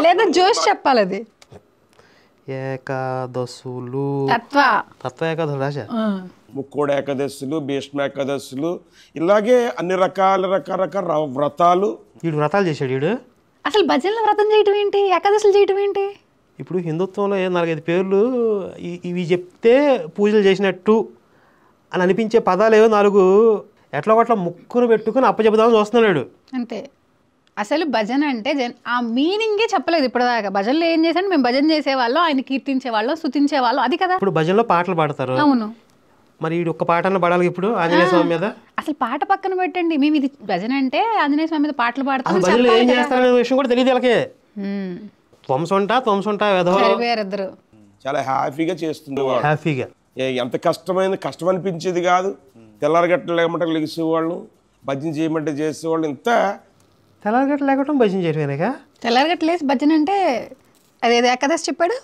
లేదా జోష్ చెప్పాలి. అది
ఏకాదశులు, తత్వ ఏకాదశులు రాశా.
ముక్కోడు ఏకాదశులు, భీష్మ ఏకాదశులు, ఇలాగే అన్ని రకరకాల వ్రతాలు.
వీడు వ్రతాలు చేశాడు వీడు.
అసలు భజనలో వ్రతం చేయటం ఏంటి, ఏకాదశులు చేయటం ఏంటి?
ఇప్పుడు హిందుత్వంలో 4-5 పేర్లు ఇవి చెప్తే పూజలు చేసినట్టు అని అనిపించే పదాలు ఏవో 4 ఎట్లా ఒకట్లా ముక్కును పెట్టుకుని అప్పచెబుదామని చూస్తున్నాడు.
అంతే. అసలు భజన అంటే ఆ మీనింగే చెప్పలేదు ఇప్పటిదాకా. భజనలో ఏం చేశాను, మేము భజన చేసేవాళ్ళం, ఆయన కీర్తించేవాళ్ళం, స్తుతించేవాళ్ళం, అది కదా.
ఇప్పుడు భజనలో పాటలు పాడతారు.
అవును.
మరి వీడు ఒక్క పాటను పాడాలి ఇప్పుడు ఆంజనేయ స్వామి మీద.
అసలు పాట పక్కన పెట్టండి, మేము ఇది భజన అంటే ఆంజనేయ స్వామి మీద పాటలు పాడతాం.
భజనలో ఏం చేస్తారనే విషయం కూడా తెలియదు వీళ్ళకి. త్వంసుంట
ఇద్దరు
చాలా హ్యాపీగా చేస్తుండేవాడు.
హ్యాపీగా
ఎంత కష్టం అనిపించేది కాదు. తెల్లారగట్ల లేమంటే లెగిసేవాళ్ళు, భజన చేయమంటే చేసేవాళ్ళు. ఇంత
తెల్లగట్ట లేకపోవడం భజన చేయడమేనాక.
తెల్లారగట్లేసి భజన అంటే అదేదో ఏకాదశి చెప్పాడు,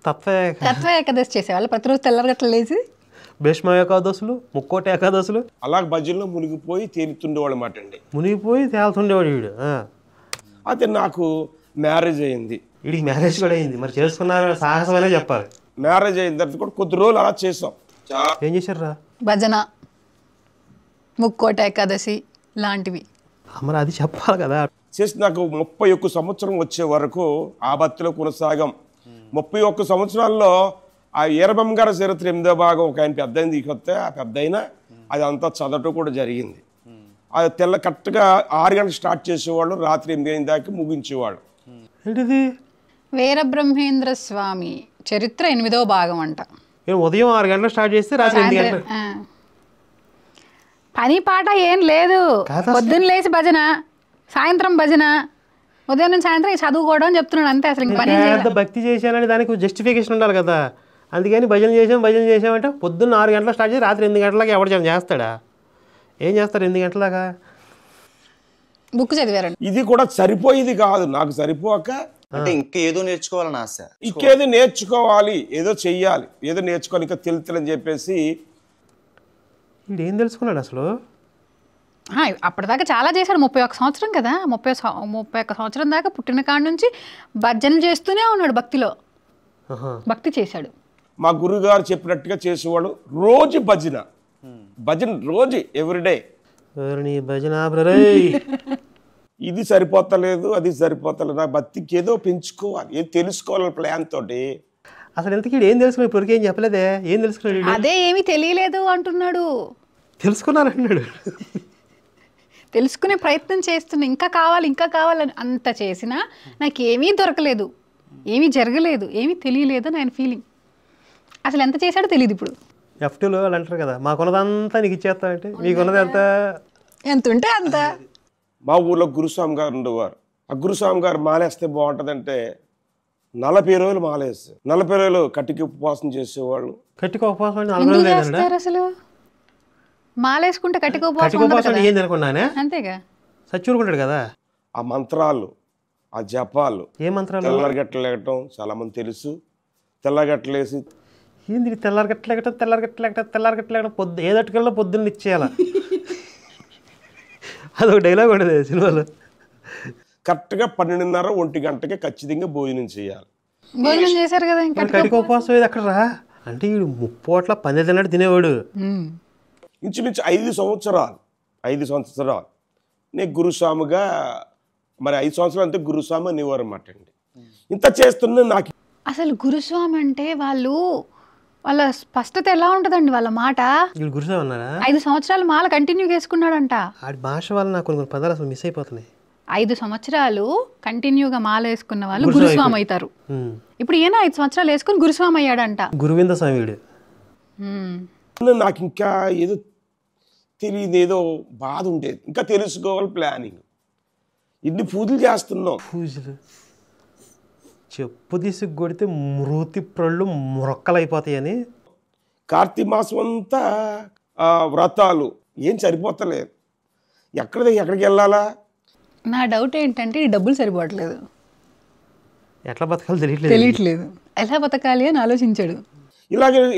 తత్వ ఏకాదశి చేసేవాళ్ళు ప్రతిరోజు తెల్లారగట్ల లేచి.
భీష్మ ఏకాదశులు, ముక్కోటి ఏకాదశులు,
అలా భజనలో మునిగిపోయి తేలుతుండేవాడు అన్నమాట అండి.
మునిగిపోయి తేలుతుండేవాడు వీడు.
అయితే నాకు మ్యారేజ్ అయింది.
వీడికి మ్యారేజ్ కూడా అయింది. మరి చేసుకున్న సాహసం అనే చెప్పాలి.
మ్యారేజ్ అయిన తర్వాత కూడా కొద్ది రోజులు అలా చేసాం.
ఏం చేశారా?
భజన, ముక్కోట ఏకాదశి లాంటివి.
మరి అది చెప్పాలి కదా.
చేసి నాకు 31 సంవత్సరం వచ్చే వరకు ఆ భక్తిలో కొనసాగం. 31 సంవత్సరాల్లో ఆ ఈరబమ్మ గారి చరిత్ర 8వ భాగం ఒక ఆయన పెద్ద అయిన దిగొస్తే ఆ పెద్ద అయినా అది అంతా చదవటం కూడా జరిగింది. అది కరెక్ట్గా 6 గంటలకు స్టార్ట్ చేసేవాళ్ళు, రాత్రి 8 గంటల దాకా ముగించేవాళ్ళు.
ఏంటిది?
వీరబ్రహ్మేంద్ర స్వామి చరిత్ర 8వ భాగం అంట.
ఉదయం 6 గంటలకు స్టార్ట్ చేస్తే రాత్రి 8 గంటలకు.
పని పాట ఏం లేదు. పొద్దున్న లేచి భజన, సాయంత్రం భజన, ఉదయం నుంచి సాయంత్రం చదువుకోవడం అని చెప్తున్నాడు అంతే. అసలు పని
భక్తి చేశానని దానికి జస్టిఫికేషన్ ఉండాలి కదా. అందుకని భజన చేసామంటే పొద్దున్న 6 గంటలకు స్టార్ట్ చేసి రాత్రి 8 గంటలకు ఎవరు చేస్తాడా? ఏం చేస్తారు 8 గంటల దాకా?
బుక్ చదివారండి.
ఇది కూడా సరిపోయేది కాదు నాకు. సరిపోక
అంటే ఇంకా ఏదో నేర్చుకోవాలని ఆశ,
ఇంకేదో నేర్చుకోవాలి, ఏదో చెయ్యాలి, ఏదో నేర్చుకోవాలి, ఇంకా తెలుతుందని చెప్పేసి.
వీడు ఏం తెలుసుకున్నాడు అసలు?
అప్పటిదాకా చాలా చేశాడు. 31 సంవత్సరం కదా, 31 సంవత్సరం దాకా పుట్టిన కాడ నుంచి భజనలు చేస్తూనే ఉన్నాడు. భక్తి చేశాడు.
మా గురుగారు చెప్పినట్టుగా చేసేవాడు. రోజు భజన రోజు ఎవ్రీడే
భజన.
ఇది సరిపోతలేదు, అది సరిపోతలేదు. నా భక్తికి ఏదో పెంచుకోవాలి, ఏదో తెలుసుకోవాలి ప్లాన్ తోటి.
అసలు ఎంతకీ ఏం తెలుసుకున్నాడు? ఇప్పటికీ ఏం చెప్పలేదే. ఏం తెలుసుకున్నాడు?
అదే ఏమీ తెలియలేదు అంటున్నాడు.
తెలుసుకున్నానంటున్నాడు.
తెలుసుకునే ప్రయత్నం చేస్తున్నా, ఇంకా కావాలని అంత చేసినా నాకేమీ దొరకలేదు, ఏమీ జరగలేదు, ఏమీ తెలియలేదు అని ఆయన ఫీలింగ్. అసలు ఎంత చేశాడో తెలియదు. ఇప్పుడు
F2లో వాళ్ళు అంటారు కదా, మాకున్నదంతా నీకు ఇచ్చేస్తా అంటే మీకున్నది
ఎంత ఉంటే అంత.
మా ఊర్లో గురుస్వామి గారు ఉండేవారు. ఆ గురుస్వామి గారు మాలేస్తే బాగుంటుందంటే 40 రోజులు మాలేస్తే 40 రోజులు కట్టికి ఉపవాసం చేసేవాళ్ళు.
కట్టిక ఉపవాసం అంటే 40 రోజులు లేదండి.
అసలు మాలేసుకుంటే కట్టిక ఉపవాసం
ఏం తినకుండానే
అంతేగా
సచ్చూరుకుంటాడు కదా.
ఆ మంత్రాలు, ఆ జపాలు,
ఏ మంత్రాలు?
తెల్లరగట్టలు లేకటం చాలా మంది తెలుసు. తెల్లగట్టలేసి
ఏంది తెల్లారగట్టలేకటం పొద్దు ఏదట్టుకెళ్ళో పొద్దున్న ఇచ్చేయాల. అదొక డైలాగ్ ఉండేది సినిమాలో.
కరెక్ట్గా 12:30 1 గంటకే ఖచ్చితంగా భోజనం చేయాలి.
భోజనం చేశారు కదా ఇంకా.
కటిక ఉపవాసం ఏది అక్కడ రా అంటే వీడు 30 పూట్ల 12 తిన్నట్టు తినేవాడు.
ఇంచుమించు 5 సంవత్సరాలు నేను గురుస్వామిగా, మరి 5 సంవత్సరాలు అంతే గురుస్వామి అనేవారు అన్నమాట అండి. ఇంత చేస్తున్నా నాకు
అసలు గురుస్వామి అంటే వాళ్ళ స్పష్టత ఎలా ఉంటుందండి వాళ్ళ మాట.
వీడు గురుస్వామి అన్నారా?
5 సంవత్సరాలు మాల కంటిన్యూ చేసుకున్నాడంట.
ఆడి భాష వల్ల నాకు కొన్ని పదాలు అసలు మిస్ అయిపోతున్నాయి.
5 సంవత్సరాలు కంటిన్యూగా మాల వేసుకున్న వాళ్ళు గురుస్వామి అవుతారు. ఇప్పుడు ఈయన 5 సంవత్సరాలు వేసుకుని గురుస్వామి అయ్యాడంట.
గురువింద స్వామి వీడు.
నాకు ఇంకా ఏదో తెలియదు, ఏదో బాధ ఉండేది. ఇంకా తెలుసుకోవాలి ప్లానింగ్. ఇన్ని పూజలు చేస్తున్నాం.
పూజలు చెప్పు తీసుకు కొడితే మృతి ప్రళ్ళు మొక్కలైపోతాయని.
కార్తీక మాసం అంతా వ్రతాలు ఏం సరిపోతలేదు. ఎక్కడికి వెళ్ళాలా?
నా డౌట్ ఏంటంటే ఈ డబ్బులు సరిపోవట్లేదు,
ఎట్లా బతకాలో
తెలియట్లేదు. ఎలా బతకాలి అని ఆలోచించాడు.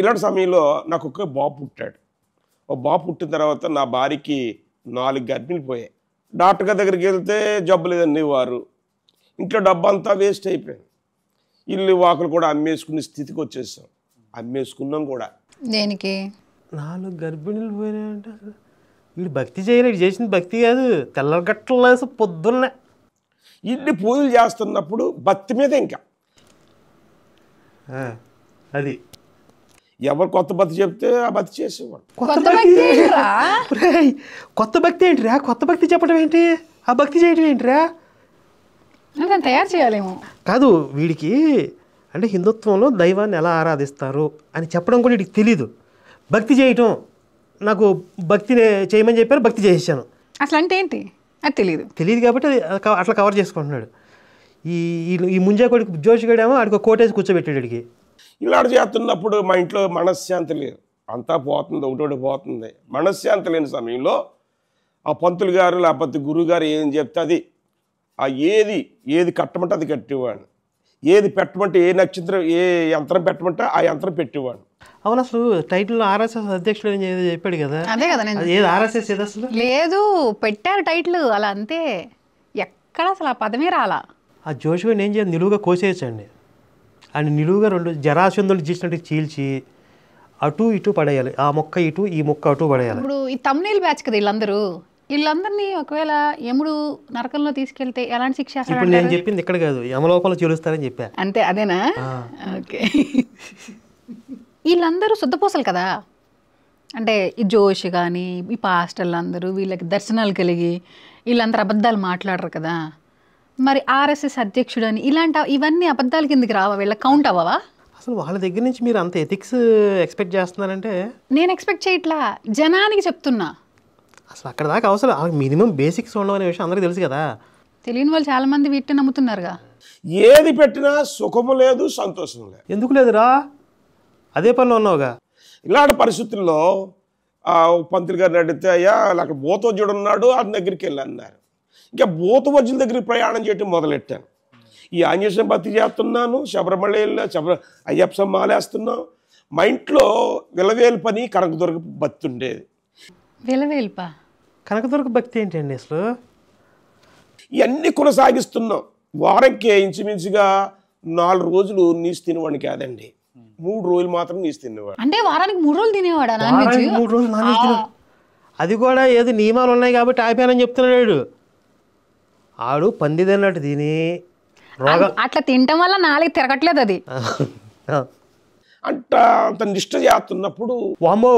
ఇలాంటి సమయంలో నాకు ఒక బాబు పుట్టాడు. ఒక బాబు పుట్టిన తర్వాత నా భార్యకి 4 గర్భిణీలు పోయాయి. డాక్టర్ గారి దగ్గరికి వెళ్తే జబ్బు లేదని వారు, ఇంట్లో డబ్బు అంతా వేస్ట్ అయిపోయింది. ఇల్లు వాకులు కూడా అమ్మేసుకునే స్థితికి వచ్చేసాం. అమ్మేసుకున్నాం కూడా.
దేనికి?
4 గర్భిణీలు పోయినాయంటే వీడు భక్తి చేయలేడు. చేసింది భక్తి కాదు, తెల్లగట్టలు వేసి పొద్దున్నే
ఇన్ని పూజలు చేస్తున్నప్పుడు భక్తి మీద ఇంకా
అది
ఎవరు కొత్త భక్తి చెప్తే ఆ భక్తి చేసేవాడు.
కొత్త భక్తి ఏంటిరా? కొత్త భక్తి చెప్పడం ఏంటి? ఆ భక్తి చేయడం ఏంటిరా?
తయారు చేయాలేమో
కాదు. వీడికి అంటే హిందుత్వంలో దైవాన్ని ఎలా ఆరాధిస్తారు అని చెప్పడం కూడా వీడికి తెలీదు. భక్తి చేయటం నాకు భక్తిని చేయమని చెప్పారు, భక్తి చేసేసాను.
అసలు అంటే ఏంటి అది తెలియదు
కాబట్టి అట్లా కవర్ చేసుకుంటున్నాడు. ఈ ముంజా కొడుకు జోషిగాడేమో ఆడికి కోటేసి కూర్చోబెట్టాడు. అడిగి
ఇలాంటి చేస్తున్నప్పుడు మా ఇంట్లో మనశ్శాంతి లేదు. అంతా పోతుంది, ఒకటోటి పోతుంది. మనశ్శాంతి లేని సమయంలో ఆ పంతులు గారు లేకపోతే గురువు గారు ఏం చెప్తే అది ఏది కట్టమంటే అది కట్టేవాడు. ఏది పెట్టమంటే ఏ నక్షత్రం ఏ యంత్రం పెట్టమంటే ఆ యంత్రం పెట్టేవాడు.
అవును. అసలు టైటిల్లో ఆర్ఎస్ఎస్ అధ్యక్షుడు అని ఏదో చెప్పాడు కదా.
అదే కదా.
ఏది ఆర్ఎస్ఎస్ ఏది అసలు
లేదు, పెట్టారు టైటిల్ అలా అంతే. ఎక్కడ అసలు ఆ పదమే రాలా.
ఆ జోషుని ఏం చేయాలి? నిలువుగా కోసేయచ్చండి. ఆయన నిలువుగా 2 జరాసంధులు చేసినట్టు చీల్చి అటు ఇటు పడేయాలి. ఆ మొక్క ఇటు, ఈ మొక్క అటు పడేయాలి.
ఇప్పుడు ఈ తమ్నేల్ బ్యాచ్ కదా వీళ్ళందరినీ ఒకవేళ యముడు నరకంలో తీసుకెళ్తే ఎలాంటి శిక్ష?
ఇప్పుడు నేను చెప్పింది ఇక్కడ కాదు, యమలోకంలో చీలుస్తారని చెప్పా.
అంతే, అదేనా? ఓకే. వీళ్ళందరూ శుద్ధపూసలు కదా. అంటే ఈ జోషి కానీ ఈ పాస్టర్లు అందరూ వీళ్ళకి దర్శనాలు కలిగి వీళ్ళందరూ అబద్ధాలు మాట్లాడరు కదా. మరి ఆర్ఎస్ఎస్ అధ్యక్షుడు అని ఇవన్నీ అబద్ధాల కిందకి రావా? వీళ్ళకి కౌంట్ అవ్వవా?
అసలు వాళ్ళ దగ్గర నుంచి మీరు అంత ఎథిక్స్ ఎక్స్పెక్ట్ చేస్తున్నారంటే?
నేను ఎక్స్పెక్ట్ చేయట్లా, జనానికి చెప్తున్నా.
అసలు అక్కడ దాకా అవసరం. మినిమం బేసిక్స్ ఉండవు అనే విషయం అందరికీ తెలుసు కదా.
తెలియని వాళ్ళు చాలా మంది వీటిని నమ్ముతున్నారుగా.
ఏది పెట్టినా సుఖము లేదు, సంతోషం లేదు.
ఎందుకు లేదురా? అదే పనిలో ఉన్నావుగా.
ఇలాంటి పరిస్థితుల్లో పంతులు గారిని అడిగితే, అయ్యా అక్కడ భూతవజ్జుడు ఉన్నాడు, అతని దగ్గరికి వెళ్ళి అన్నారు. ఇంకా భూతవజ్జుల దగ్గరికి ప్రయాణం చేయటం మొదలెట్టాను. ఈ ఆంజనేయ భక్తి చేస్తున్నాను, శబరిమల అయ్యప్ప మాలేస్తున్నాం. మా ఇంట్లో విలవేలు పని కనకదుర్గ భక్తి ఉండేది.
విలవేల్పా?
కనకదుర్గ భక్తి ఏంటండి అసలు?
ఇవన్నీ కొనసాగిస్తున్నాం. వారంకి ఇంచుమించుగా 4 రోజులు నీసు తినేవాడిని కాదండి, 3 రోజులు మాత్రం నీసు తినేవాడు.
అంటే వారానికి 3 రోజులు తినేవాడా?
3 రోజులు నాన్ వెజ్ తినేవాడు. అది కూడా ఏదో నియమాలు ఉన్నాయి కాబట్టి ఆపానని చెప్తున్నాడు. ఆడు పంది తిన్నట్టు తిని
అట్లా తినటం వల్ల నాలుగు తిరగట్లేదు. అది
అంత నిష్ట చేస్తున్నప్పుడు
వామ్మో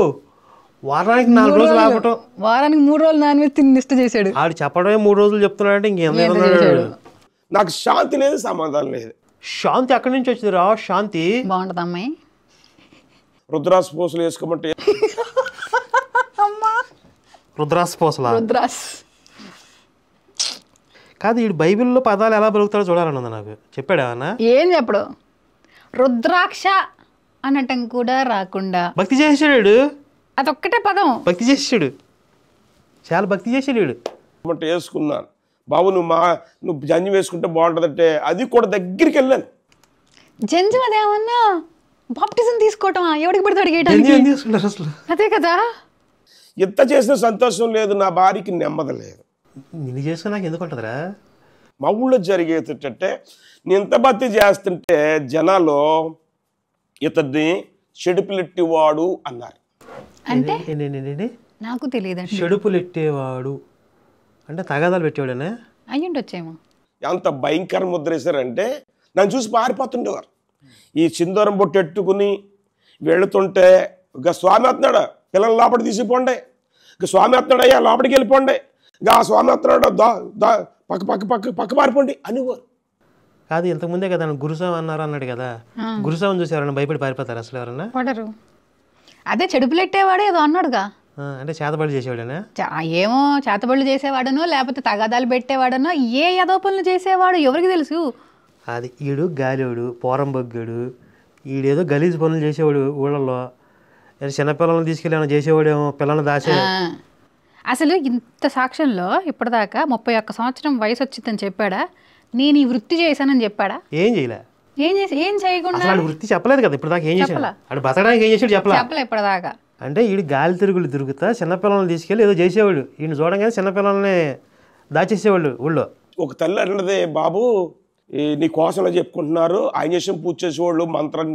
వారానికి 4 రోజులు ఆపటం,
వారానికి 3 రోజులు నాన్ వెజ్ తిని నిష్ట చేశాడు.
ఆడు చెప్పడమే 3 రోజులు చెప్తున్నాడంటే ఇంకేం?
నాకు శాంతి లేదు, సమాధానం లేదు.
శాంతి ఎక్కడి నుంచి వచ్చింది రా? శాంతి
బాగుంటది అమ్మాయి.
రుద్రాస్ పూసలు వేసుకోమంటే
రుద్రాస్ పూసలా?
రుద్రాస్
కాదు, ఈ బైబిల్లో పదాలు ఎలా బలుగుతాడో చూడాలని ఉంది నాకు. చెప్పాడు ఏమన్నా?
ఏం చెప్పడు. రుద్రాక్ష అనటం కూడా రాకుండా
భక్తి చేసాడు.
అదొక్కటే పదం
భక్తి చేసాడు, చాలా భక్తి చేసాడు.
వేసుకున్నాను. బాబు నువ్వు జంజి వేసుకుంటే బాగుంటుందంటే అది కూడా దగ్గరికి వెళ్ళాను.
జంజం అదేమన్నా బాప్టిజం తీసుకోవటమా? ఎవరికి పడితే అడిగేయడానికి
తీసుకున్నారు అసలు.
అదే కదా.
ఎంత చేసిన సంతోషం లేదు, నా భార్యకి నెమ్మది లేదు.
నిన్ను చేసుకుని నాకు ఎందుకు ఉంటుందిరా?
మా ఊళ్ళో జరిగేటంటే నేను ఇంత భక్తి చేస్తుంటే జనాలు ఇతన్ని చెడుపులెట్టివాడు అన్నారు.
అంటే
ఏంటి
నాకు తెలియదండి.
చెడుపులు ఎట్టేవాడు అంటే తగాదాలు పెట్టేవాడనే
అయ్యుండొచ్చేమో.
ఎంత భయంకర ముద్ర వేశారంటే నన్ను చూసి పారిపోతుండేవారు. ఈ సింధూరం బొట్టు ఎట్టుకుని వెళుతుంటే ఇక స్వామి వస్తున్నాడు, పిల్లలు లోపలికి తీసిపోండి, ఇక స్వామి వస్తున్నాడు, అయ్యా లోపలికి వెళ్ళిపోండి, ఇక ఆ స్వామి వస్తున్నాడు, పక్క పక్క పక్క పక్క పారిపోండి అనేవారు.
కాదు ఇంతకుముందే కదా గురుస్వామి అన్నాడు కదా, గురుస్వామిని చూసి ఎవరైనా భయపడి పారిపోతారు అసలు ఎవరన్నా?
పడరు. అదే చెడుపులెట్టేవాడే ఏదో అన్నాడుగా,
అంటే చేతబడి చేసేవాడేనా?
ఏమో చేతబడులు చేసేవాడనో లేకపోతే తగాదాలు పెట్టేవాడనో ఏ యదో పనులు చేసేవాడు ఎవరికి తెలుసు.
అది ఈడు గాలివాడు, పోరం బొగ్గాడు, ఈడేదో గలీజ్ పనులు చేసేవాడు ఊళ్ళల్లో. చిన్నపిల్లలను తీసుకెళ్ళి ఏమైనా చేసేవాడేమో, పిల్లల్ని దాచే.
అసలు ఇంత సాక్ష్యంలో ఇప్పటిదాకా 31 సంవత్సరం వయసు వచ్చిందని చెప్పాడా? నేను ఈ వృత్తి చేశానని చెప్పాడా?
ఏం చేయలే,
ఏం చేయకుండా
వృత్తి చెప్పలేదు కదా ఇప్పటిదాకా. ఏం చేశాడు ఆడు? బతకడానికి ఏం చేసాడు చెప్పలే
ఇప్పటిదాకా.
అంటే ఈడు గాలి తిరుగులు తిరుగుతా చిన్నపిల్లల్ని తీసుకెళ్ళి ఏదో చేసేవాడు. ఈయన చూడంగానే చిన్నపిల్లల్ని దాచేసేవాళ్ళు ఊళ్ళో.
ఒక తల్లి అన్నదే, బాబు నీ కోసంలో చెప్పుకుంటున్నారు, ఆంజనేయం పూజ చేసేవాళ్ళు మంత్రం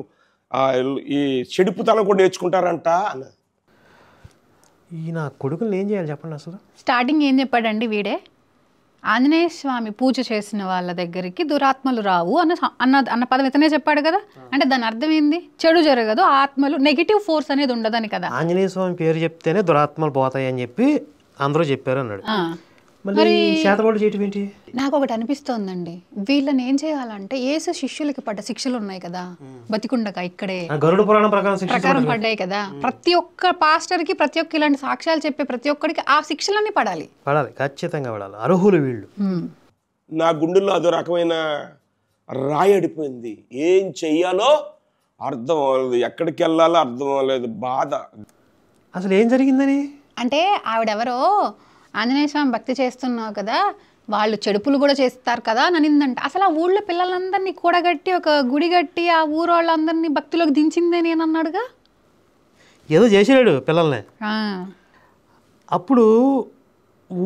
ఈ చెడుపుతనం కూడా నేర్చుకుంటారంట అన్నది.
ఈయన కొడుకుని ఏం చేయాలి చెప్పండి అసలు?
స్టార్టింగ్ ఏం చెప్పాడండి వీడే, ఆంజనేయ స్వామి పూజ చేసిన వాళ్ళ దగ్గరికి దురాత్మలు రావు అన్న పదం ఇతనే చెప్పాడు కదా. అంటే దాని అర్థం ఏంది? చెడు జరగదు, ఆత్మలు నెగిటివ్ ఫోర్స్ అనేది ఉండదని కదా.
ఆంజనేయ స్వామి పేరు చెప్తేనే దురాత్మలు పోతాయి అని చెప్పి అందరూ చెప్పారు అన్నాడు. మరి చేతబడులు చేయటం ఏంటి?
నాకు ఒకటి అనిపిస్తోందండి, వీళ్ళని ఏం చేయాలంటే యేసు శిష్యులకి పడ్డ శిక్షలు ఉన్నాయి కదా బతికుండగా ఇక్కడే
గరుడ పురాణం ప్రకారం
పడ్డాయి కదా. ప్రతి ఒక్క పాస్టర్ కి ప్రతి ఒక్క ఇలాంటి సాక్ష్యాలు చెప్పే ప్రతి ఒక్కరికి ఆ శిక్షలన్నీ పడాలి,
ఖచ్చితంగా పడాలి. అర్హులు వీళ్ళు.
నా గుండెల్లో అదో రకమైన రాయడిపోయింది. ఏం చెయ్యాలో అర్థం అవ్వలేదు, ఎక్కడికి వెళ్ళాలో అర్థం అవ్వలేదు, బాధ.
అసలు ఏం జరిగిందని
అంటే ఆవిడెవరో ఆంజనేయ స్వామి భక్తి చేస్తున్నావు కదా, వాళ్ళు చెడుపులు కూడా చేస్తారు కదా అని అనిందంట. అసలు ఆ ఊళ్ళో పిల్లలందరినీ కూడగట్టి ఒక గుడి కట్టి ఆ ఊరు వాళ్ళందరినీ భక్తిలోకి దించిందే నేను అన్నాడుగా.
ఏదో చేసాడు పిల్లల్ని. అప్పుడు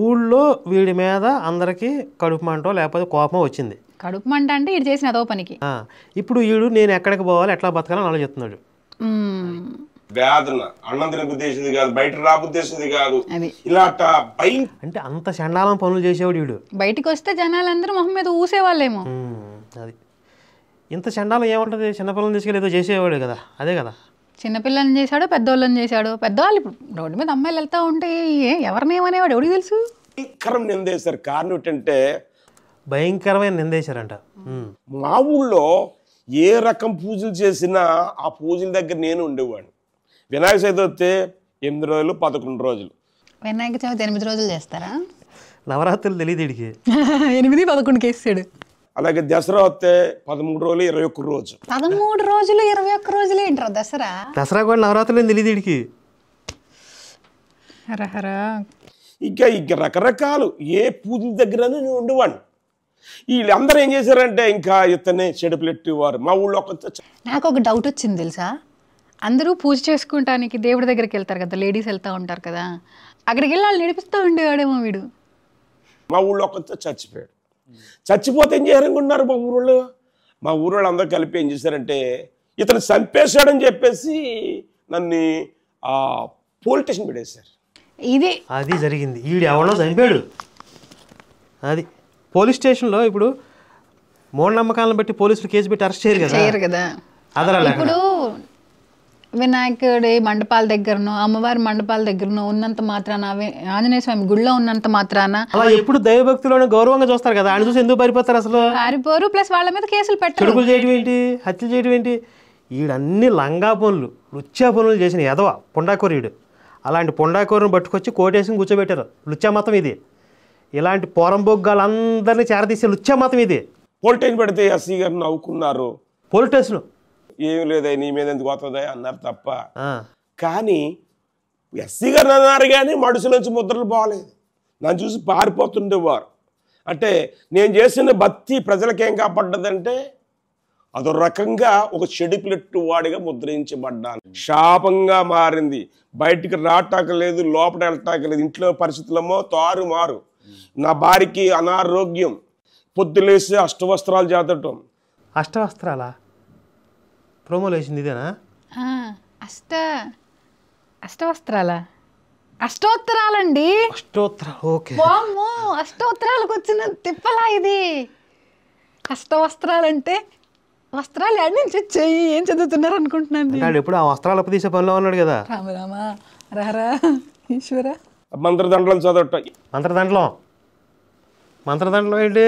ఊళ్ళో వీడి మీద అందరికీ కడుపు మంటో లేకపోతే కోపం వచ్చింది.
కడుపు మంట అంటే ఇటు చేసిన అదో పనికి.
ఇప్పుడు వీడు నేను ఎక్కడికి పోవాలి ఎట్లా బతకాలని ఆలోచిస్తున్నాడు.
వేదన అన్నం తినబుద్దేశింది కాదు, బయట రాబుద్దేశింది కాదు, ఇలా
అంటే అంత చండాలం పనులు చేసేవాడు వీడు.
బయటికి వస్తే జనాలందరూ మొహం మీద ఊసేవాళ్ళేమో.
అది ఇంత చండాలం ఏముంటది? చిన్నపిల్లలు తీసుకెళ్ళి ఏదో చేసేవాడు కదా, అదే కదా.
చిన్నపిల్లని చేశాడు, పెద్దోళ్ళని చేశాడు. పెద్దవాళ్ళు ఇప్పుడు రోడ్డు మీద అమ్మాయిలు వెళ్తా ఉంటే ఎవరిని ఏమనేవాడు ఎవరికి తెలుసు?
భయంకరం నిందేశారు. కారణం ఏంటంటే
భయంకరమైన నిందేశారంట.
మా ఊళ్ళో ఏ రకం పూజలు చేసినా ఆ పూజల దగ్గర నేను ఉండేవాడిని. వినాయక చవితి వస్తే 8 రోజులు 11 రోజులు.
వినాయక చవితి 8 రోజులు చేస్తారా?
నవరాత్రులు తెలియదు వీడికి.
8, 11 కేసాడు.
అలాగే దసరా వస్తే 13 రోజులు 21 రోజు.
13 రోజులు 21 రోజులు ఏంట్రా దసరా?
దసరా కూడా నవరాత్రులు తెలియదు వీడికి.
ఇంకా రకరకాలు ఏ పూజల దగ్గర నేను ఉండేవాడిని. వీళ్ళందరూ ఏం చేశారంటే ఇంకా ఇతనే చెడుపులెట్టేవారు. మా ఊళ్ళో
నాకు ఒక డౌట్ వచ్చింది తెలుసా, అందరూ పూజ చేసుకుంటానికి దేవుడి దగ్గరికి వెళ్తారు కదా, లేడీస్ వెళ్తూ ఉంటారు కదా, అక్కడికి వెళ్ళి వాళ్ళు నడిపిస్తూ ఉండేవాడేమో వీడు.
మా ఊళ్ళో ఒకరితో చచ్చిపోయాడు. చచ్చిపోతే ఏం చేయాలనుకుంటున్నారు మా ఊళ్ళో? మా ఊళ్ళో అందరూ కలిపి ఏం చేశారంటే ఇతను చంపేశాడని చెప్పేసి నన్ను పోలీస్ స్టేషన్ పెట్టేశారు.
అది జరిగింది. వీడు ఎవడో చనిపోయాడు. అది పోలీస్ స్టేషన్లో ఇప్పుడు మూఢనమ్మకాలను బట్టి పోలీసులు కేసు పెట్టి అరెస్ట్ చేయరు కదా.
ఇప్పుడు వినాయకుడి మండపాల దగ్గరనో అమ్మవారి మండపాల దగ్గరనో ఉన్నంత మాత్రాన, ఆంజనేయ స్వామి గుడిలో ఉన్నంత మాత్రాన
అలా ఎప్పుడు దైవభక్తులను గౌరవంగా చూస్తారు కదా, ఆయన చూసి ఎందుకు పారిపోతారు అసలు?
పారిపోరు. ప్లస్ వాళ్ళ మీద కేసులు పెట్టరు.
చెడుపులు చేయడం ఏంటి, హత్యలు చేయడం ఏంటి? ఈడన్ని లంగా పనులు లుచ్చా పనులు చేసిన ఎదవ పుండాకోరీడు. అలాంటి పుండాకోరుని పట్టుకొచ్చి కోటేసి కూర్చోబెట్టారు. లుచ్చా మతం ఇది. ఇలాంటి పోరంబొగ్గాలందరినీ చేరదీసే లుచ్చా మతం ఇది.
పోలీస్ స్టేషన్ పెడితే ఎస్సీ గారు నవ్వుకున్నారు.
పోలీస్ స్టేషన్
ఏమి లేదా నీ మీద ఎందుకు పోతుందా అన్నారు తప్ప. కానీ ఎస్సీ గారు అన్నారు కానీ మడుసులోంచి ముద్రలు పోలేదు. నన్ను చూసి పారిపోతుండేవారు. అంటే నేను చేసిన భక్తి ప్రజలకేం కాపాడ్డదంటే అదో రకంగా ఒక చెడుపులెట్టు వాడిగా ముద్రించబడ్డాను. శాపంగా మారింది. బయటికి రాటాక లేదు, లోపల వెళ్ళటాక లేదు. ఇంట్లో పరిస్థితులేమో తారుమారు. నా భార్యకి అనారోగ్యం, పొద్దులేసి అష్టవస్త్రాలు చేతటం.
అష్టవస్త్రాలా? ప్రోమోలో వేసింది ఇదేనా?
ఆ, అష్టవస్త్రాలా? అష్టోత్తరాలండి.
అష్టోత్తరాలు, ఓకే.
వామ్మో, అష్టోత్తరాలకు వచ్చిన తిప్పలా ఇది. అష్టవస్త్రాలంటే వస్త్రాలు ఎక్కడి నుంచి వచ్చాయి, ఏం చదువుతున్నారు అనుకుంటున్నాను.
అంటే ఎప్పుడు ఆ వస్త్రాలు అప్పదీసే పనిలో ఉన్నాడు కదా.
రామరామ రారా ఈశ్వర.
మంత్రదండలు చదవటం,
మంత్రదండలం ఏంటి?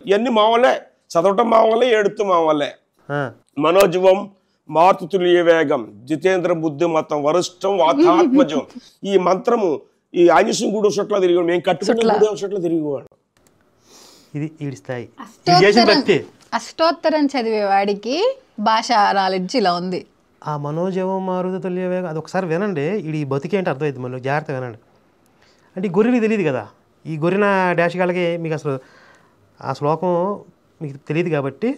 ఇవన్నీ మావలే, చదవటం మావలే, ఏడుతూ మావలే. మనోజువం మారుతుల్య వేగం జితేంద్ర బుద్ధిమతం వరిష్టం వాతాత్మజం. ఈ మంత్రము ఈ ఆంజనేయ గుడి షొట్లో తిరిగి, మేము కట్టుకున్న గుడి షొట్లో తిరిగివాడు.
ఇది ఈడి స్థాయి. చేసిన భక్తి.
అష్టోత్తరం చదివే వాడికి భాష నాలెడ్జ్ ఇలా ఉంది.
ఆ మనోజవం మారుతి తుల్య వేగం అది ఒకసారి వినండి. ఈ బతికేంటి అర్థమైంది. మనకు జాగ్రత్తగా వినండి. అంటే ఈ గొర్రెకి తెలియదు కదా. ఈ గొర్రెన డాష్ గాళ్ళకి మీకు అసలు ఆ శ్లోకం మీకు తెలియదు కాబట్టి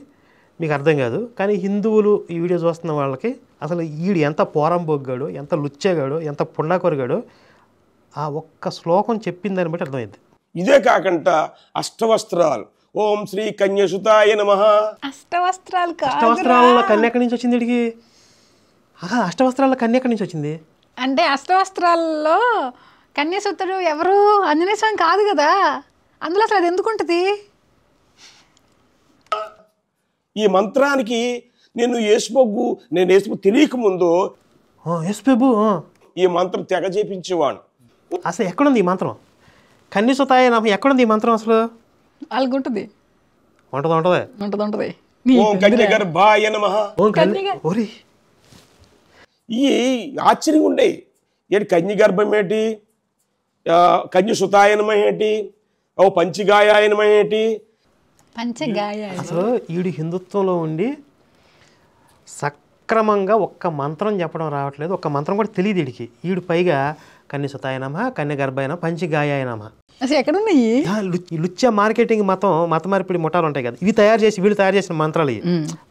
మీకు అర్థం కాదు. కానీ హిందువులు ఈ వీడియో చూస్తున్న వాళ్ళకి అసలు ఈడు ఎంత పోరంబొగ్గాడు, ఎంత లుచ్చేగాడు, ఎంత పుండాకొరిగాడు ఆ ఒక్క శ్లోకం చెప్పిన దాన్ని బట్టి అర్థమైంది.
ఇదే కాకుండా అష్టవస్త్రాలు, ఓం శ్రీ కన్యసుతాయ నమః.
అష్టవస్త్రాలు
అష్టవస్త్రాల కన్య ఎక్కడి నుంచి వచ్చింది వీడికి? అష్టవస్త్రాల కన్య ఎక్కడి నుంచి వచ్చింది
అంటే అష్టవస్త్రాల్లో కన్యాసూత్రుడు ఎవరు? ఆంజనేయ స్వామి కాదు కదా. అందులో అసలు అది ఎందుకుంటుంది?
ఈ మంత్రానికి నేను యేసుబొగ్గు తెలియక ముందు ఈ మంత్రం తెగ చేపించేవాడు.
అసలు ఎక్కడుంది ఈ మంత్రం? కన్యసుతాయ నమః ఎక్కడుంది ఈ మంత్రం అసలు?
వాళ్ళకి ఉంటుంది.
ఉంటుంది.
ఓం కన్యగర్భాయ నమః.
ఓరి
ఈ ఆశ్చర్యంగా ఉండే. ఏంటి కన్యగర్భం ఏంటి, కన్యసుతాయ నమః ఏంటి, ఓ పంచగాయాయ నమః ఏంటి?
అసలు ఈడు హిందుత్వంలో ఉండి సక్రమంగా ఒక్క మంత్రం చెప్పడం రావట్లేదు. ఒక్క మంత్రం కూడా తెలియదు వీడికి. ఈడు పైగా కన్యసుతాయ నమః, కన్యగర్భాయ నమః, పంచగాయాయ నమః.
అసలు ఎక్కడున్నాయి?
లుచ్చ మార్కెటింగ్ మత మార్పిడి ముఠాలు ఉంటాయి కదా, ఇవి వీళ్ళు తయారు చేసిన మంత్రాలు.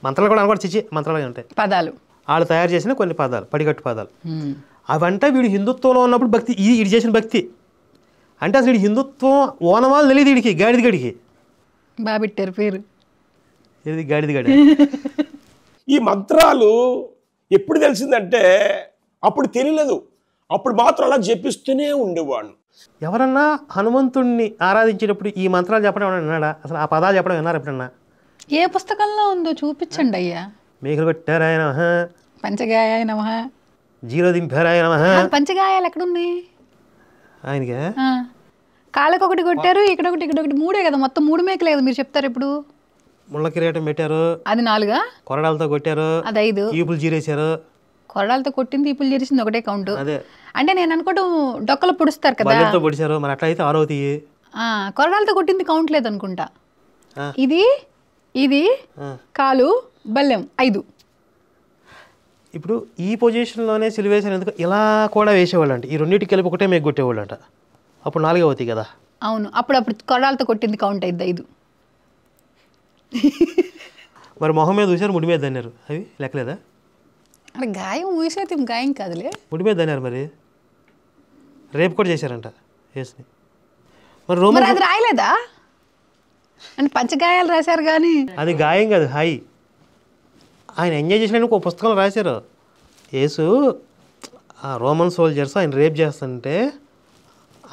మంత్రాలు కూడా అనకూడదు, చిచ్చి మంత్రాలు ఉంటాయి.
పదాలు
వాళ్ళు తయారు చేసిన కొన్ని పదాలు, పడిగట్టు పదాలు. అవంటే వీడు హిందుత్వంలో ఉన్నప్పుడు భక్తి, ఇది చేసిన భక్తి. అంటే అసలు వీడు హిందుత్వం ఓనమాలు తెలియదు వీడికి, గాడిది గడికి.
బాగా పెట్టారు పేరు,
ఇది గాడిది గడి.
ఈ మంత్రాలు ఎప్పుడు తెలిసిందంటే అప్పుడు తెలియలేదు, అప్పుడు మాత్రం అలా చెప్పిస్తూనే ఉండేవాడు.
ఎవరన్నా హనుమంతుడిని ఆరాధించేటప్పుడు ఈ మంత్రాలు చెప్పడం ఏమన్నా విన్నాడా? అసలు ఆ పదాలు చెప్పడం విన్నారు ఎప్పుడన్నా?
ఏ పుస్తకంలో ఉందో చూపించండి అయ్యా.
మేకలు కొట్టారాయ నమః,
పంచగాయాయ నమః,
జీరో దింపారాయ నమః.
పంచగాయాలు ఎక్కడున్నాయి
ఆయనకే?
కాళ్ళకి ఒకటి కొట్టారు, ఇక్కడొకటి ఇక్కడొకటి, మూడే కదా మొత్తం, 3 మేకలే కదా మీరు చెప్తారు ఇప్పుడు.
ముళ్ళ కిరీటం పెట్టారు,
అది 4,
కొరడాలతో కొట్టారు,
అది 5,
ఈపులు జీరేశారు.
కొరడాలతో కొట్టింది ఈపులు చేసింది ఒకటే కౌంట్.
అదే
అంటే నేను అనుకోవడం డొక్కలు పొడుస్తారు కదా,
బల్లెంతో పొడిచారు. మరి అట్లా అయితే 6 అవుతాయి.
కొరడాలతో కొట్టింది కౌంట్ లేదు అనుకుంటా. ఇది కాలు బల్లెం 5.
ఇప్పుడు ఈ పొజిషన్లోనే సిలువేషన్ ఎందుకు ఇలా కూడా వేసేవాళ్ళు అంటే, ఈ రెండింటికి కలిపి ఒకటే మేక కొట్టేవాళ్ళు అంట. అప్పుడు 4 అవుతాయి కదా.
అవును, అప్పుడు కొరడాలతో కొట్టింది కౌంట్ అయింది 5.
మరి మొహం మీద చూసారు, ముడి మీద దన్నారు, అవి లెక్కలేదా?
అంటే గాయం ఊసేది గాయం కాదులే,
ముడి మీద దన్నారు. మరి రేపు కూడా చేశారంట వేసుని. మరి
మరి అది రాయలేదా? అంటే పంచగాయాలు రాశారు కానీ
అది గాయం కాదు, హాయి. ఆయన ఎంజాయ్ చేసినందుకు ఒక పుస్తకంలో రాశారు. యేసు ఆ రోమన్ సోల్జర్స్ ఆయన రేప్ చేస్తుంటే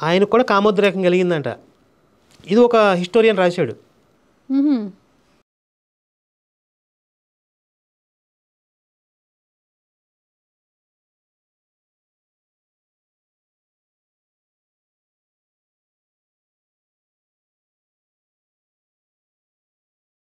ఆయనకు కూడా కామోద్రేకం కలిగిందంట. ఇది ఒక హిస్టోరియన్ రాశాడు.